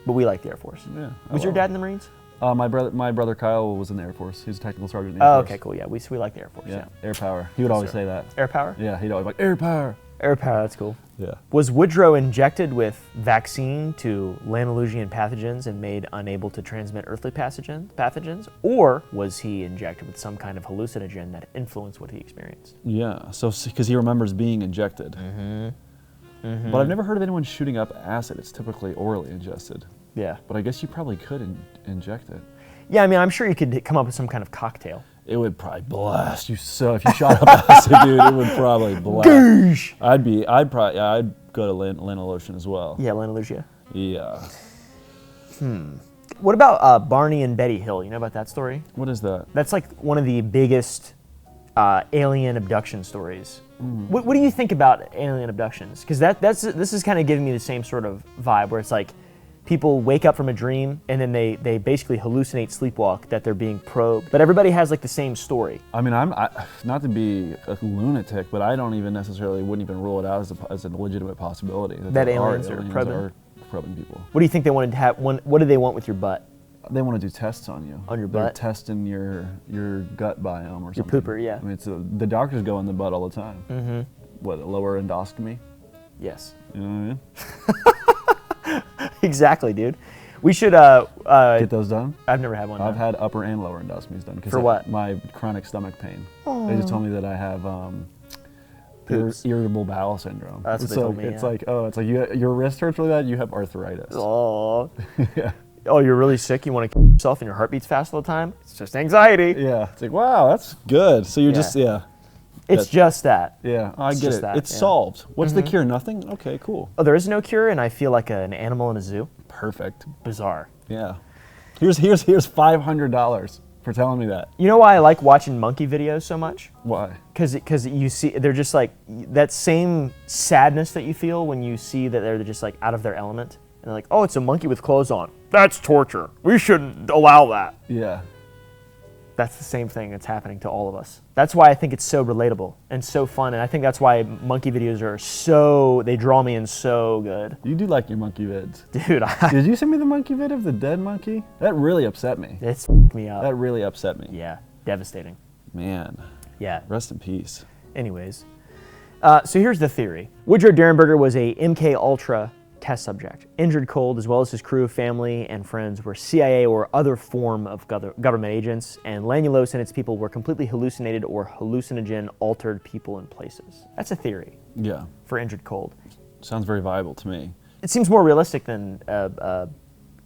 but we like the Air Force. Yeah. Was your dad in the Marines? My brother Kyle was in the Air Force. He was a technical sergeant in the Air Oh, Force. okay, cool. Yeah, we like the Air Force. Yeah, Yeah. air power. He would always sir. say that. Air power? Yeah, he'd always be like, air power. Air power, that's cool. Yeah. Was Woodrow injected with vaccine to Lanelugian pathogens and made unable to transmit earthly pathogens? Or was he injected with some kind of hallucinogen that influenced what he experienced? Yeah, so because he remembers being injected. But I've never heard of anyone shooting up acid. It's typically orally ingested. Yeah. But I guess you probably could inject it. Yeah, I mean, I'm sure you could come up with some kind of cocktail. It would probably blast you. So if you shot up acid, dude, it would probably blast. Goosh! I'd go to Lanelugian as well. Yeah, Lanelugia. Yeah. What about Barney and Betty Hill? You know about that story? What is that? That's like one of the biggest alien abduction stories. What do you think about alien abductions? Because this is kind of giving me the same sort of vibe where it's like people wake up from a dream and then they basically hallucinate, sleepwalk, that they're being probed. But everybody has like the same story. I mean, not to be a lunatic, but I don't even necessarily wouldn't even rule it out as a legitimate possibility That there aliens are probing? are probing people. What do you think they wanted to have? What do they want with your butt? They want to do tests on you. On your They're butt? testing your gut biome or Your something. pooper, yeah. I mean, the doctors go in the butt all the time. Mm-hmm. What, a lower endoscopy? Yes. You know what I mean? Exactly, dude. We should. Get those done? I've never had one. I've no. had upper and lower endoscopies done. For what? My chronic stomach pain. They just told me that I have Poops. irritable bowel syndrome. That's what they So told me, it's yeah. like, your wrist hurts really bad, you have arthritis. Oh. Yeah. Oh, you're really sick. You want to kill yourself, and your heart beats fast all the time. It's just anxiety. Yeah. It's like, wow, that's good. So you're Yeah. just, yeah. It's just that. Yeah, I It's get just it. that, It's yeah. solved. What's the cure? Nothing? Okay, cool. Oh, there is no cure, and I feel like an animal in a zoo. Perfect. Bizarre. Yeah. Here's $500 for telling me that. You know why I like watching monkey videos so much? Why? Because you see, they're just like that same sadness that you feel when you see that they're just like out of their element. And they're like, oh, it's a monkey with clothes on. That's torture. We shouldn't allow that. Yeah. That's the same thing that's happening to all of us. That's why I think it's so relatable and so fun. And I think that's why monkey videos are they draw me in so good. You do like your monkey vids. Dude, Did you send me the monkey vid of the dead monkey? That really upset me. it's f***ed me up. That really upset me. Yeah, devastating. Man, Yeah. rest in peace. Anyways, so here's the theory. Woodrow Derenberger was a MK Ultra test subject. Indrid Cold, as well as his crew, family, and friends, were CIA or other form of government agents, and Laneluos and its people were completely hallucinated or hallucinogen-altered people and places. That's a theory Yeah. for Indrid Cold. Sounds very viable to me. It seems more realistic than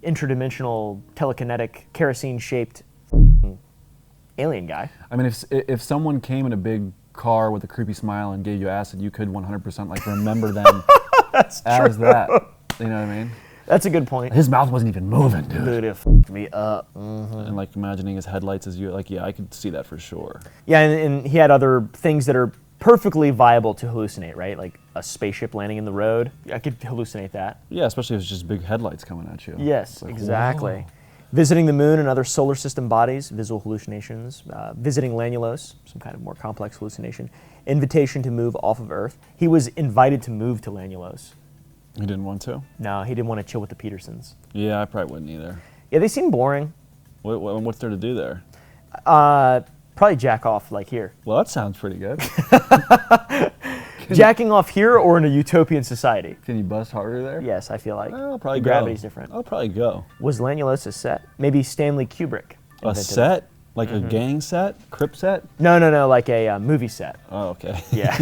interdimensional, telekinetic, kerosene-shaped alien guy. I mean, if someone came in a big car with a creepy smile and gave you acid, you could 100% like remember them as that. You know what I mean? That's a good point. His mouth wasn't even moving, dude. Dude, it f***ed me up. And like imagining his headlights as you, like, yeah, I could see that for sure. Yeah, and he had other things that are perfectly viable to hallucinate, right? Like a spaceship landing in the road. I could hallucinate that. Yeah, especially if it's just big headlights coming at you. Yes, It's like, exactly. whoa. Visiting the moon and other solar system bodies, visual hallucinations. Visiting Laneluos, some kind of more complex hallucination. Invitation to move off of Earth. He was invited to move to Laneluos. He didn't want to? No, he didn't want to chill with the Petersons. Yeah, I probably wouldn't either. Yeah, they seem boring. What's there to do there? Probably jack off like here. Well, that sounds pretty good. Jacking off here or in a utopian society? Can you bust harder there? Yes, I feel like I'll probably the go. gravity's different. I'll probably go. Was Laneluos a set? Maybe Stanley Kubrick A invented it. set? Like a gang set? Crip set? No, like a movie set. Oh, okay. Yeah.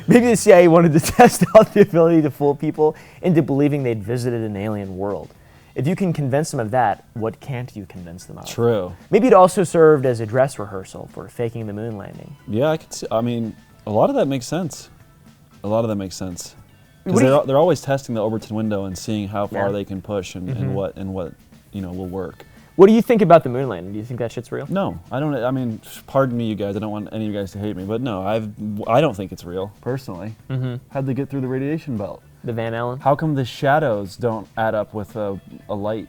Maybe the CIA wanted to test out the ability to fool people into believing they'd visited an alien world. If you can convince them of that, what can't you convince them of? True. Maybe it also served as a dress rehearsal for faking the moon landing. Yeah, I could see. I mean, a lot of that makes sense. A lot of that makes sense. What Because do they're always testing the Overton window and seeing how far Yeah. they can push and what will work. What do you think about the moon landing? Do you think that shit's real? No, I don't. I mean, pardon me, you guys. I don't want any of you guys to hate me, but no, I don't think it's real personally. How'd they get through the radiation belt? The Van Allen? How come the shadows don't add up with a light?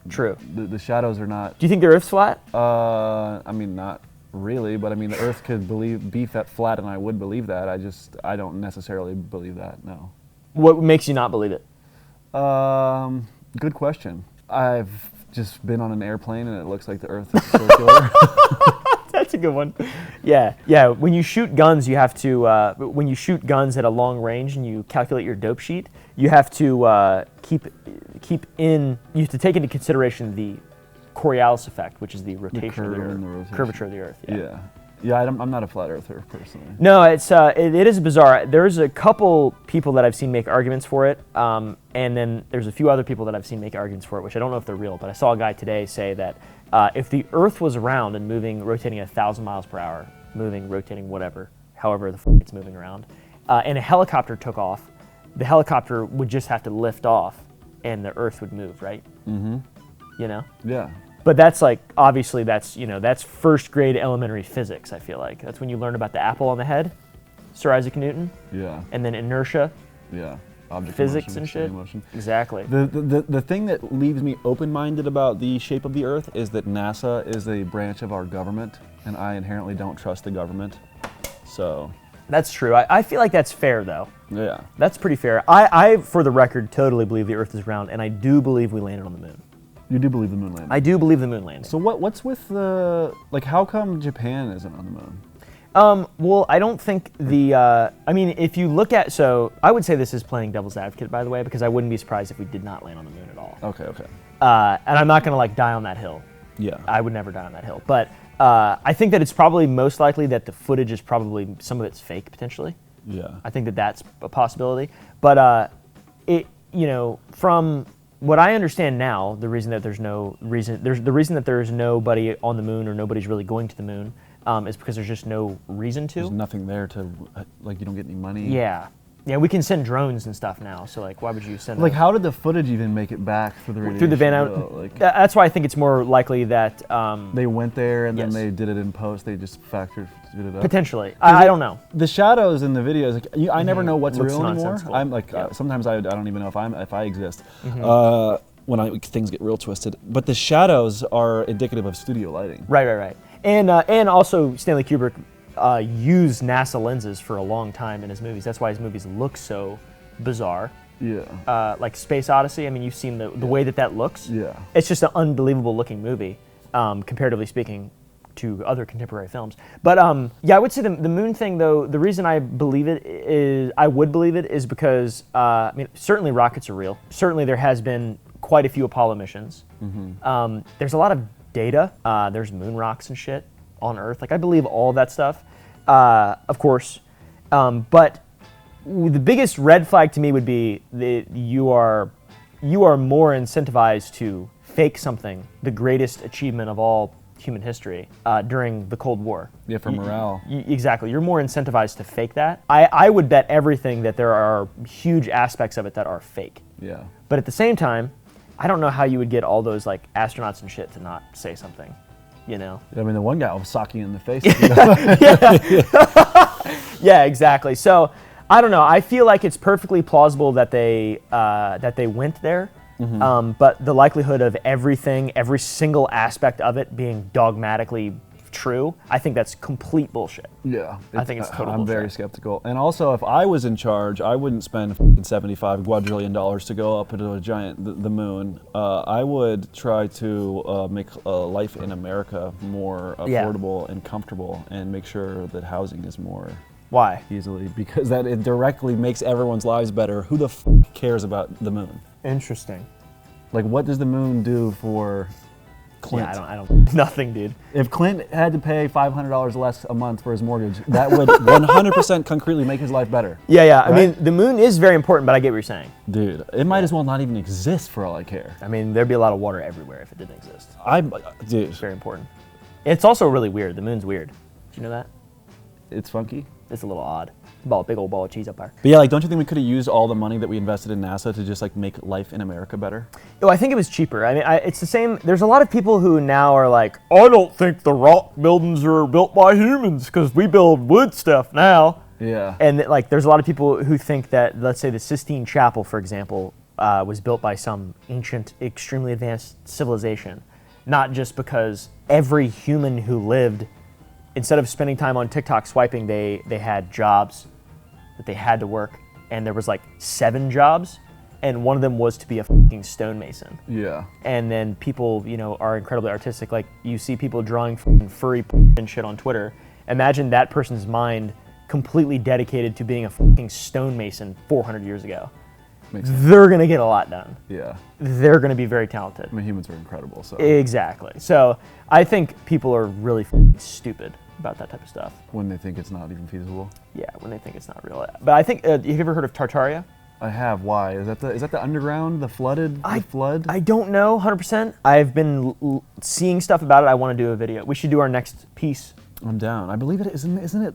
True. The shadows are not. Do you think the Earth's flat? I mean, not really, but I mean, the Earth could be flat, and I would believe that. I don't necessarily believe that. No. What makes you not believe it? Good question. I've just been on an airplane, and it looks like the Earth is circular. That's a good one. Yeah. When you shoot guns, you have to. When you shoot guns at a long range and you calculate your dope sheet, you have to keep in. You have to take into consideration the Coriolis effect, which is the rotation of the Earth, curvature of the Earth. Yeah. I'm not a flat earther personally. No, it is bizarre. There's a couple people that I've seen make arguments for it, and then there's a few other people that I've seen make arguments for it, which I don't know if they're real. But I saw a guy today say that if the Earth was round and moving, rotating at 1,000 miles per hour, rotating whatever, however the f it's moving around, and a helicopter took off, the helicopter would just have to lift off, and the Earth would move, right? Mm-hmm. You know? Yeah. But that's like, obviously that's first grade elementary physics, I feel like. That's when you learn about the apple on the head, Sir Isaac Newton. Yeah. And then inertia. Yeah. Object physics motion, and shit. motion. Exactly. The thing that leaves me open-minded about the shape of the Earth is that NASA is a branch of our government, and I inherently don't trust the government. So. That's true. I feel like that's fair, though. Yeah. That's pretty fair. I, for the record, totally believe the Earth is round, and I do believe we landed on the moon. You do believe the moon landing? I do believe the moon landing. So what's with how come Japan isn't on the moon? Well, I don't think I mean, if you look at, I would say this is playing devil's advocate, by the way, because I wouldn't be surprised if we did not land on the moon at all. Okay. And I'm not going to die on that hill. Yeah. I would never die on that hill. But I think that it's probably most likely that the footage is probably, some of it's fake, potentially. Yeah. I think that that's a possibility. But from what I understand now, the reason that there's nobody on the moon or nobody's really going to the moon is because there's just no reason to. There's nothing there to, you don't get any money. Yeah. Yeah, we can send drones and stuff now, so why would you send how did the footage even make it back through the radiation? Through the Van Allen? That's why I think it's more likely that they went there and yes. then they did it in post. They just factored it up. Potentially, I don't know. The shadows in the videos, I never know what's Looks real anymore. nonsensical. Sometimes I don't even know if I exist. When things get real twisted, but the shadows are indicative of studio lighting. Right. And also Stanley Kubrick used NASA lenses for a long time in his movies. That's why his movies look so bizarre. Yeah. Like Space Odyssey. I mean, you've seen the way that looks. Yeah. It's just an unbelievable looking movie, comparatively speaking, to other contemporary films. But I would say the moon thing, though, the reason I would believe it is because certainly rockets are real. Certainly there has been quite a few Apollo missions. Mm-hmm. There's a lot of data. There's moon rocks and shit on Earth. I believe all that stuff, of course. But the biggest red flag to me would be that you are more incentivized to fake something, the greatest achievement of all human history, during the Cold War. Yeah, for morale. Exactly. You're more incentivized to fake that. I would bet everything that there are huge aspects of it that are fake. Yeah. But at the same time, I don't know how you would get all those astronauts and shit to not say something, you know? I mean, the one guy was socking in the face. Yeah, exactly. So I don't know. I feel like it's perfectly plausible that they went there. Mm-hmm. But the likelihood of every single aspect of it being dogmatically true, I think that's complete bullshit. Yeah. I think it's total bullshit. I'm very skeptical. And also, if I was in charge, I wouldn't spend $75 quadrillion to go up into the moon. I would try to make life in America more affordable and comfortable, and make sure that housing is more... Why? Easily, because that it directly makes everyone's lives better. Who the cares about the moon? Interesting. What does the moon do for Clint? Yeah, I don't. Nothing, dude. If Clint had to pay $500 less a month for his mortgage, that would 100% concretely make his life better. Yeah. Right? I mean, the moon is very important, but I get what you're saying. Dude, it might as well not even exist for all I care. I mean, there'd be a lot of water everywhere if it didn't exist. Dude. It's very important. It's also really weird. The moon's weird. Did you know that? It's funky. It's a little odd. Big old ball of cheese up there. But yeah, like, don't you think we could have used all the money that we invested in NASA to just like make life in America better? Oh, I think it was cheaper. I mean, it's the same. There's a lot of people who now are like, I don't think the rock buildings are built by humans because we build wood stuff now. Yeah. And like, there's a lot of people who think that, let's say, the Sistine Chapel, for example, was built by some ancient, extremely advanced civilization, not just because every human who lived, instead of spending time on TikTok swiping, they had jobs that they had to work, and there was like 7 jobs, and one of them was to be a fucking stonemason. Yeah. And then people, you know, are incredibly artistic. Like, you see people drawing fucking furry and shit on Twitter. Imagine that person's mind completely dedicated to being a fucking stonemason 400 years ago. Makes sense. They're gonna get a lot done. Yeah. They're gonna be very talented. I mean, humans are incredible, so. Exactly. So I think people are really fucking stupid about that type of stuff. When they think it's not even feasible. Yeah, when they think it's not real. But I think, have you ever heard of Tartaria? I have. Why? Is that the underground, the flooded, the flood? I don't know 100%. I've been seeing stuff about it. I want to do a video. We should do our next piece. I'm down. I believe it isn't it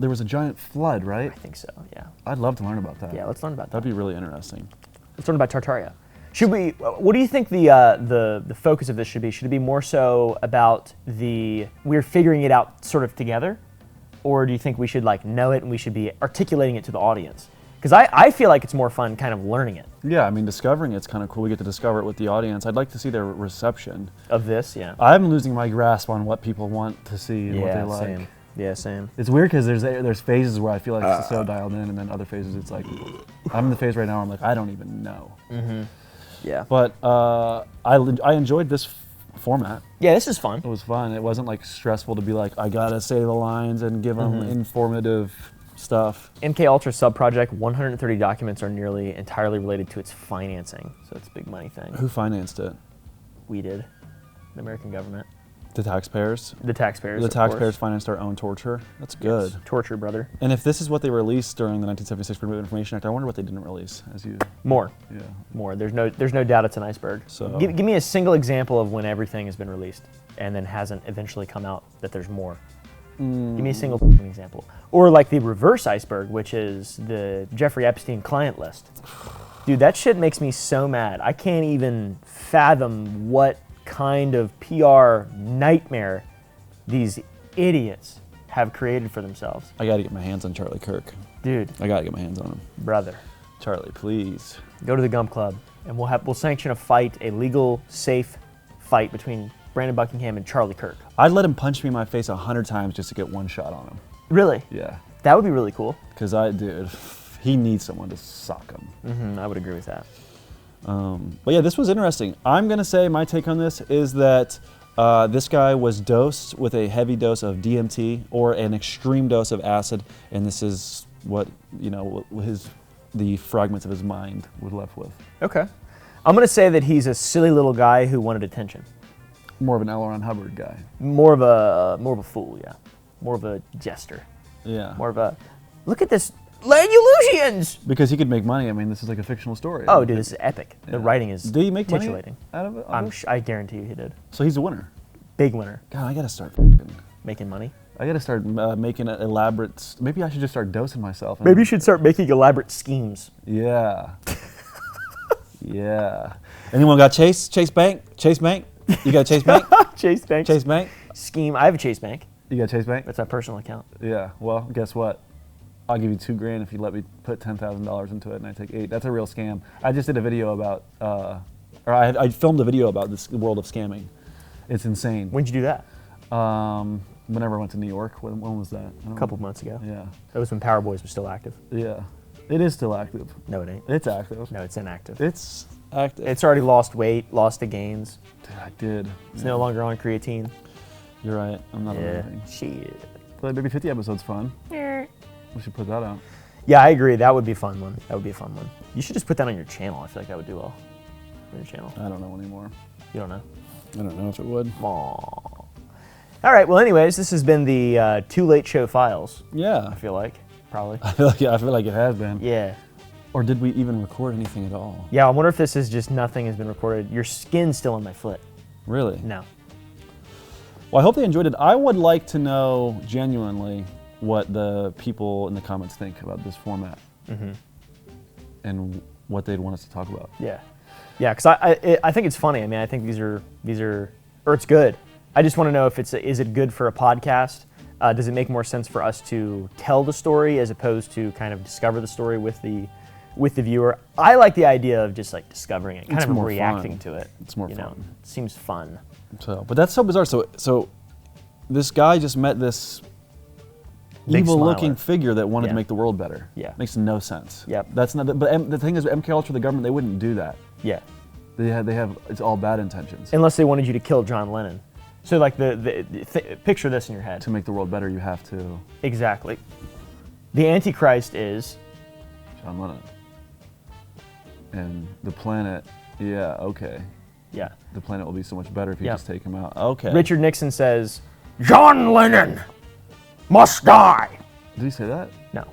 there was a giant flood, right? I think so, yeah. I'd love to learn about that. Yeah, let's learn about that. That'd be really interesting. Let's learn about Tartaria. Should we? What do you think the focus of this should be? Should it be more so about we're figuring it out sort of together, or do you think we should like know it and we should be articulating it to the audience? Because I feel like it's more fun kind of learning it. Yeah, I mean, discovering it's kind of cool. We get to discover it with the audience. I'd like to see their reception Of this, yeah. I'm losing my grasp on what people want to see and what they like. Same. Yeah, same. It's weird because there's phases where I feel like it's so dialed in, and then other phases it's like I'm in the phase right now where I'm like I don't even know. Yeah. But I enjoyed this format. Yeah, this is fun. It was fun. It wasn't like stressful to be like I gotta say the lines and give them informative stuff. MK Ultra sub-project, 130 documents are nearly entirely related to its financing. So it's a big money thing. Who financed it? We did. The American government. The taxpayers. The taxpayers. The of taxpayers course. financed our own torture. That's good. Yes. Torture, brother. And if this is what they released during the 1976 Freedom of Information Act, I wonder what they didn't release. More. Yeah. More. There's no doubt it's an iceberg. So- Give me a single example of when everything has been released and then hasn't eventually come out that there's more. Give me a single example. Or like the reverse iceberg, which is the Jeffrey Epstein client list. Dude, that shit makes me so mad. I can't even fathom what kind of PR nightmare these idiots have created for themselves. I gotta get my hands on Charlie Kirk. Dude, I gotta get my hands on him. brother, Charlie, please. go to the Gump Club and we'll sanction a fight, a legal, safe fight between Brandon Buckingham and Charlie Kirk. I'd let him punch me in my face 100 times just to get one shot on him. Really? Yeah. That would be really cool. Because dude, he needs someone to sock him. I would agree with that. But yeah, this was interesting. I'm gonna say my take on this is that this guy was dosed with a heavy dose of DMT or an extreme dose of acid, and this is what the fragments of his mind were left with. Okay. I'm going to say that he's a silly little guy who wanted attention. More of an L. Ron Hubbard guy. More of a fool, yeah. More of a jester. Yeah. More of a, look at this, Langulusians! Because he could make money. I mean, this is like a fictional story. Oh, dude, this is epic. The writing is Did he make money titillating. out of it? I guarantee you he did. So he's a winner. Big winner. God, I gotta start. Making money. I gotta start making elaborate. Maybe I should just start dosing myself. Maybe you should start making elaborate schemes. Yeah. Yeah. Anyone got Chase? Chase Bank? Chase Bank? You got Chase Bank? Chase Bank. Chase Bank? Scheme. I have a Chase Bank. You got Chase Bank? That's our personal account. Yeah. Well, guess what? I'll give you $2,000 if you let me put $10,000 into it, and I take $8,000. That's a real scam. I just did a video about, I filmed a video about this world of scamming. It's insane. When'd you do that? Whenever I went to New York. When was that? A couple of months ago. Yeah. That was when Power Boys was still active. Yeah. It is still active. No, it ain't. It's active. No, it's inactive. It's active. It's already lost weight, lost the gains. Dude, I did. It's no longer on creatine. You're right. I'm not on anything. Shit. But maybe 50 episodes fun. We should put that out. Yeah, I agree. That would be a fun one. That would be a fun one. You should just put that on your channel. I feel like that would do well. On your channel. I don't know anymore. You don't know? I don't know if it would. Aww. All right. Well, anyways, this has been the Too Late Show Files. Yeah. I feel like probably. I feel like it has been. Yeah. Or did we even record anything at all? Yeah. I wonder if this is just nothing has been recorded. Your skin's still on my foot. Really? No. Well, I hope they enjoyed it. I would like to know genuinely what the people in the comments think about this format and what they'd want us to talk about. Yeah, yeah, because I think it's funny. I mean, I think these are, or it's good. I just want to know if is it good for a podcast? Does it make more sense for us to tell the story as opposed to kind of discover the story with the viewer? I like the idea of just like discovering it, kind It's of more reacting fun. to it. It's more you know? fun. It seems fun. So, but that's so bizarre. So this guy just met this Big evil-looking smiler. figure that wanted Yeah. to make the world better. Yeah. Makes no sense. Yep. That's not. But the thing is, MK Ultra, the government, they wouldn't do that. Yeah, They have. It's all bad intentions. unless they wanted you to kill John Lennon. So like picture this in your head. To make the world better, you have to. Exactly. The Antichrist is John Lennon. And the planet. Yeah. Okay. yeah. The planet will be so much better if you Yep. just take him out. Okay. Richard Nixon says, "John Lennon must die." Did he say that? No.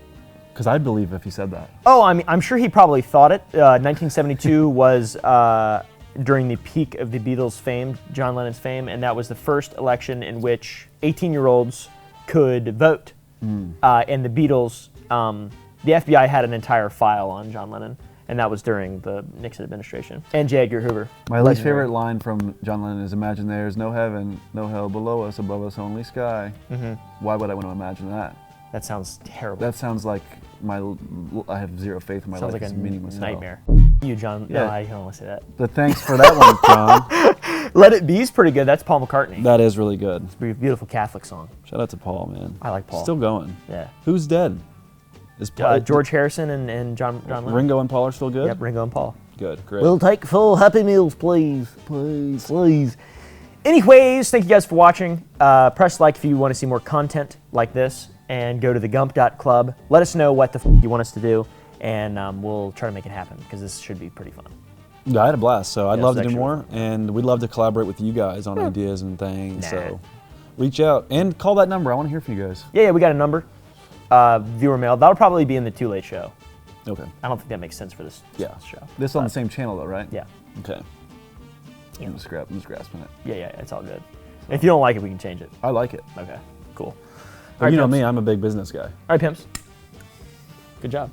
Because I'd believe if he said that. Oh, I mean, I'm sure he probably thought it. 1972 was during the peak of the Beatles' fame, John Lennon's fame, and that was the first election in which 18-year-olds could vote. And the Beatles, the FBI had an entire file on John Lennon, and that was during the Nixon administration. And J. Edgar Hoover. My least Legendary. favorite line from John Lennon is, "Imagine there's no heaven, no hell below us, above us only sky." Why would I want to imagine that? That sounds terrible. That sounds like I have zero faith in my sounds life. like a It's meaningless hell. nightmare. You, John. Yeah. No, I don't want to say that. But thanks for that one, John. Let It Be's pretty good. That's Paul McCartney. That is really good. Beautiful Catholic song. Shout out to Paul, man. I like Paul. Still going. Yeah. Who's dead? Is Paul, George Harrison and John Lennon. Ringo and Paul are still good? Yep, Ringo and Paul. Good, great. We'll take full Happy Meals, please. Please, please. Anyways, thank you guys for watching. Press like if you want to see more content like this, and go to thegump.club. Let us know what the you want us to do, and we'll try to make it happen, because this should be pretty fun. Yeah, I had a blast, so I'd Yeah, love it's to do actually more, really and we'd love to collaborate with you guys on ideas and things, Nah. so reach out and call that number. I want to hear from you guys. Yeah, we got a number. Viewer mail. That'll probably be in the Too Late Show. Okay. I don't think that makes sense for this show. This is on the same channel, though, right? Yeah. Okay. Yeah. I'm just grasping it. Yeah, it's all good. If you don't like it, we can change it. I like it. Okay, cool. But you know me, I'm a big business guy. All right, pimps. Good job.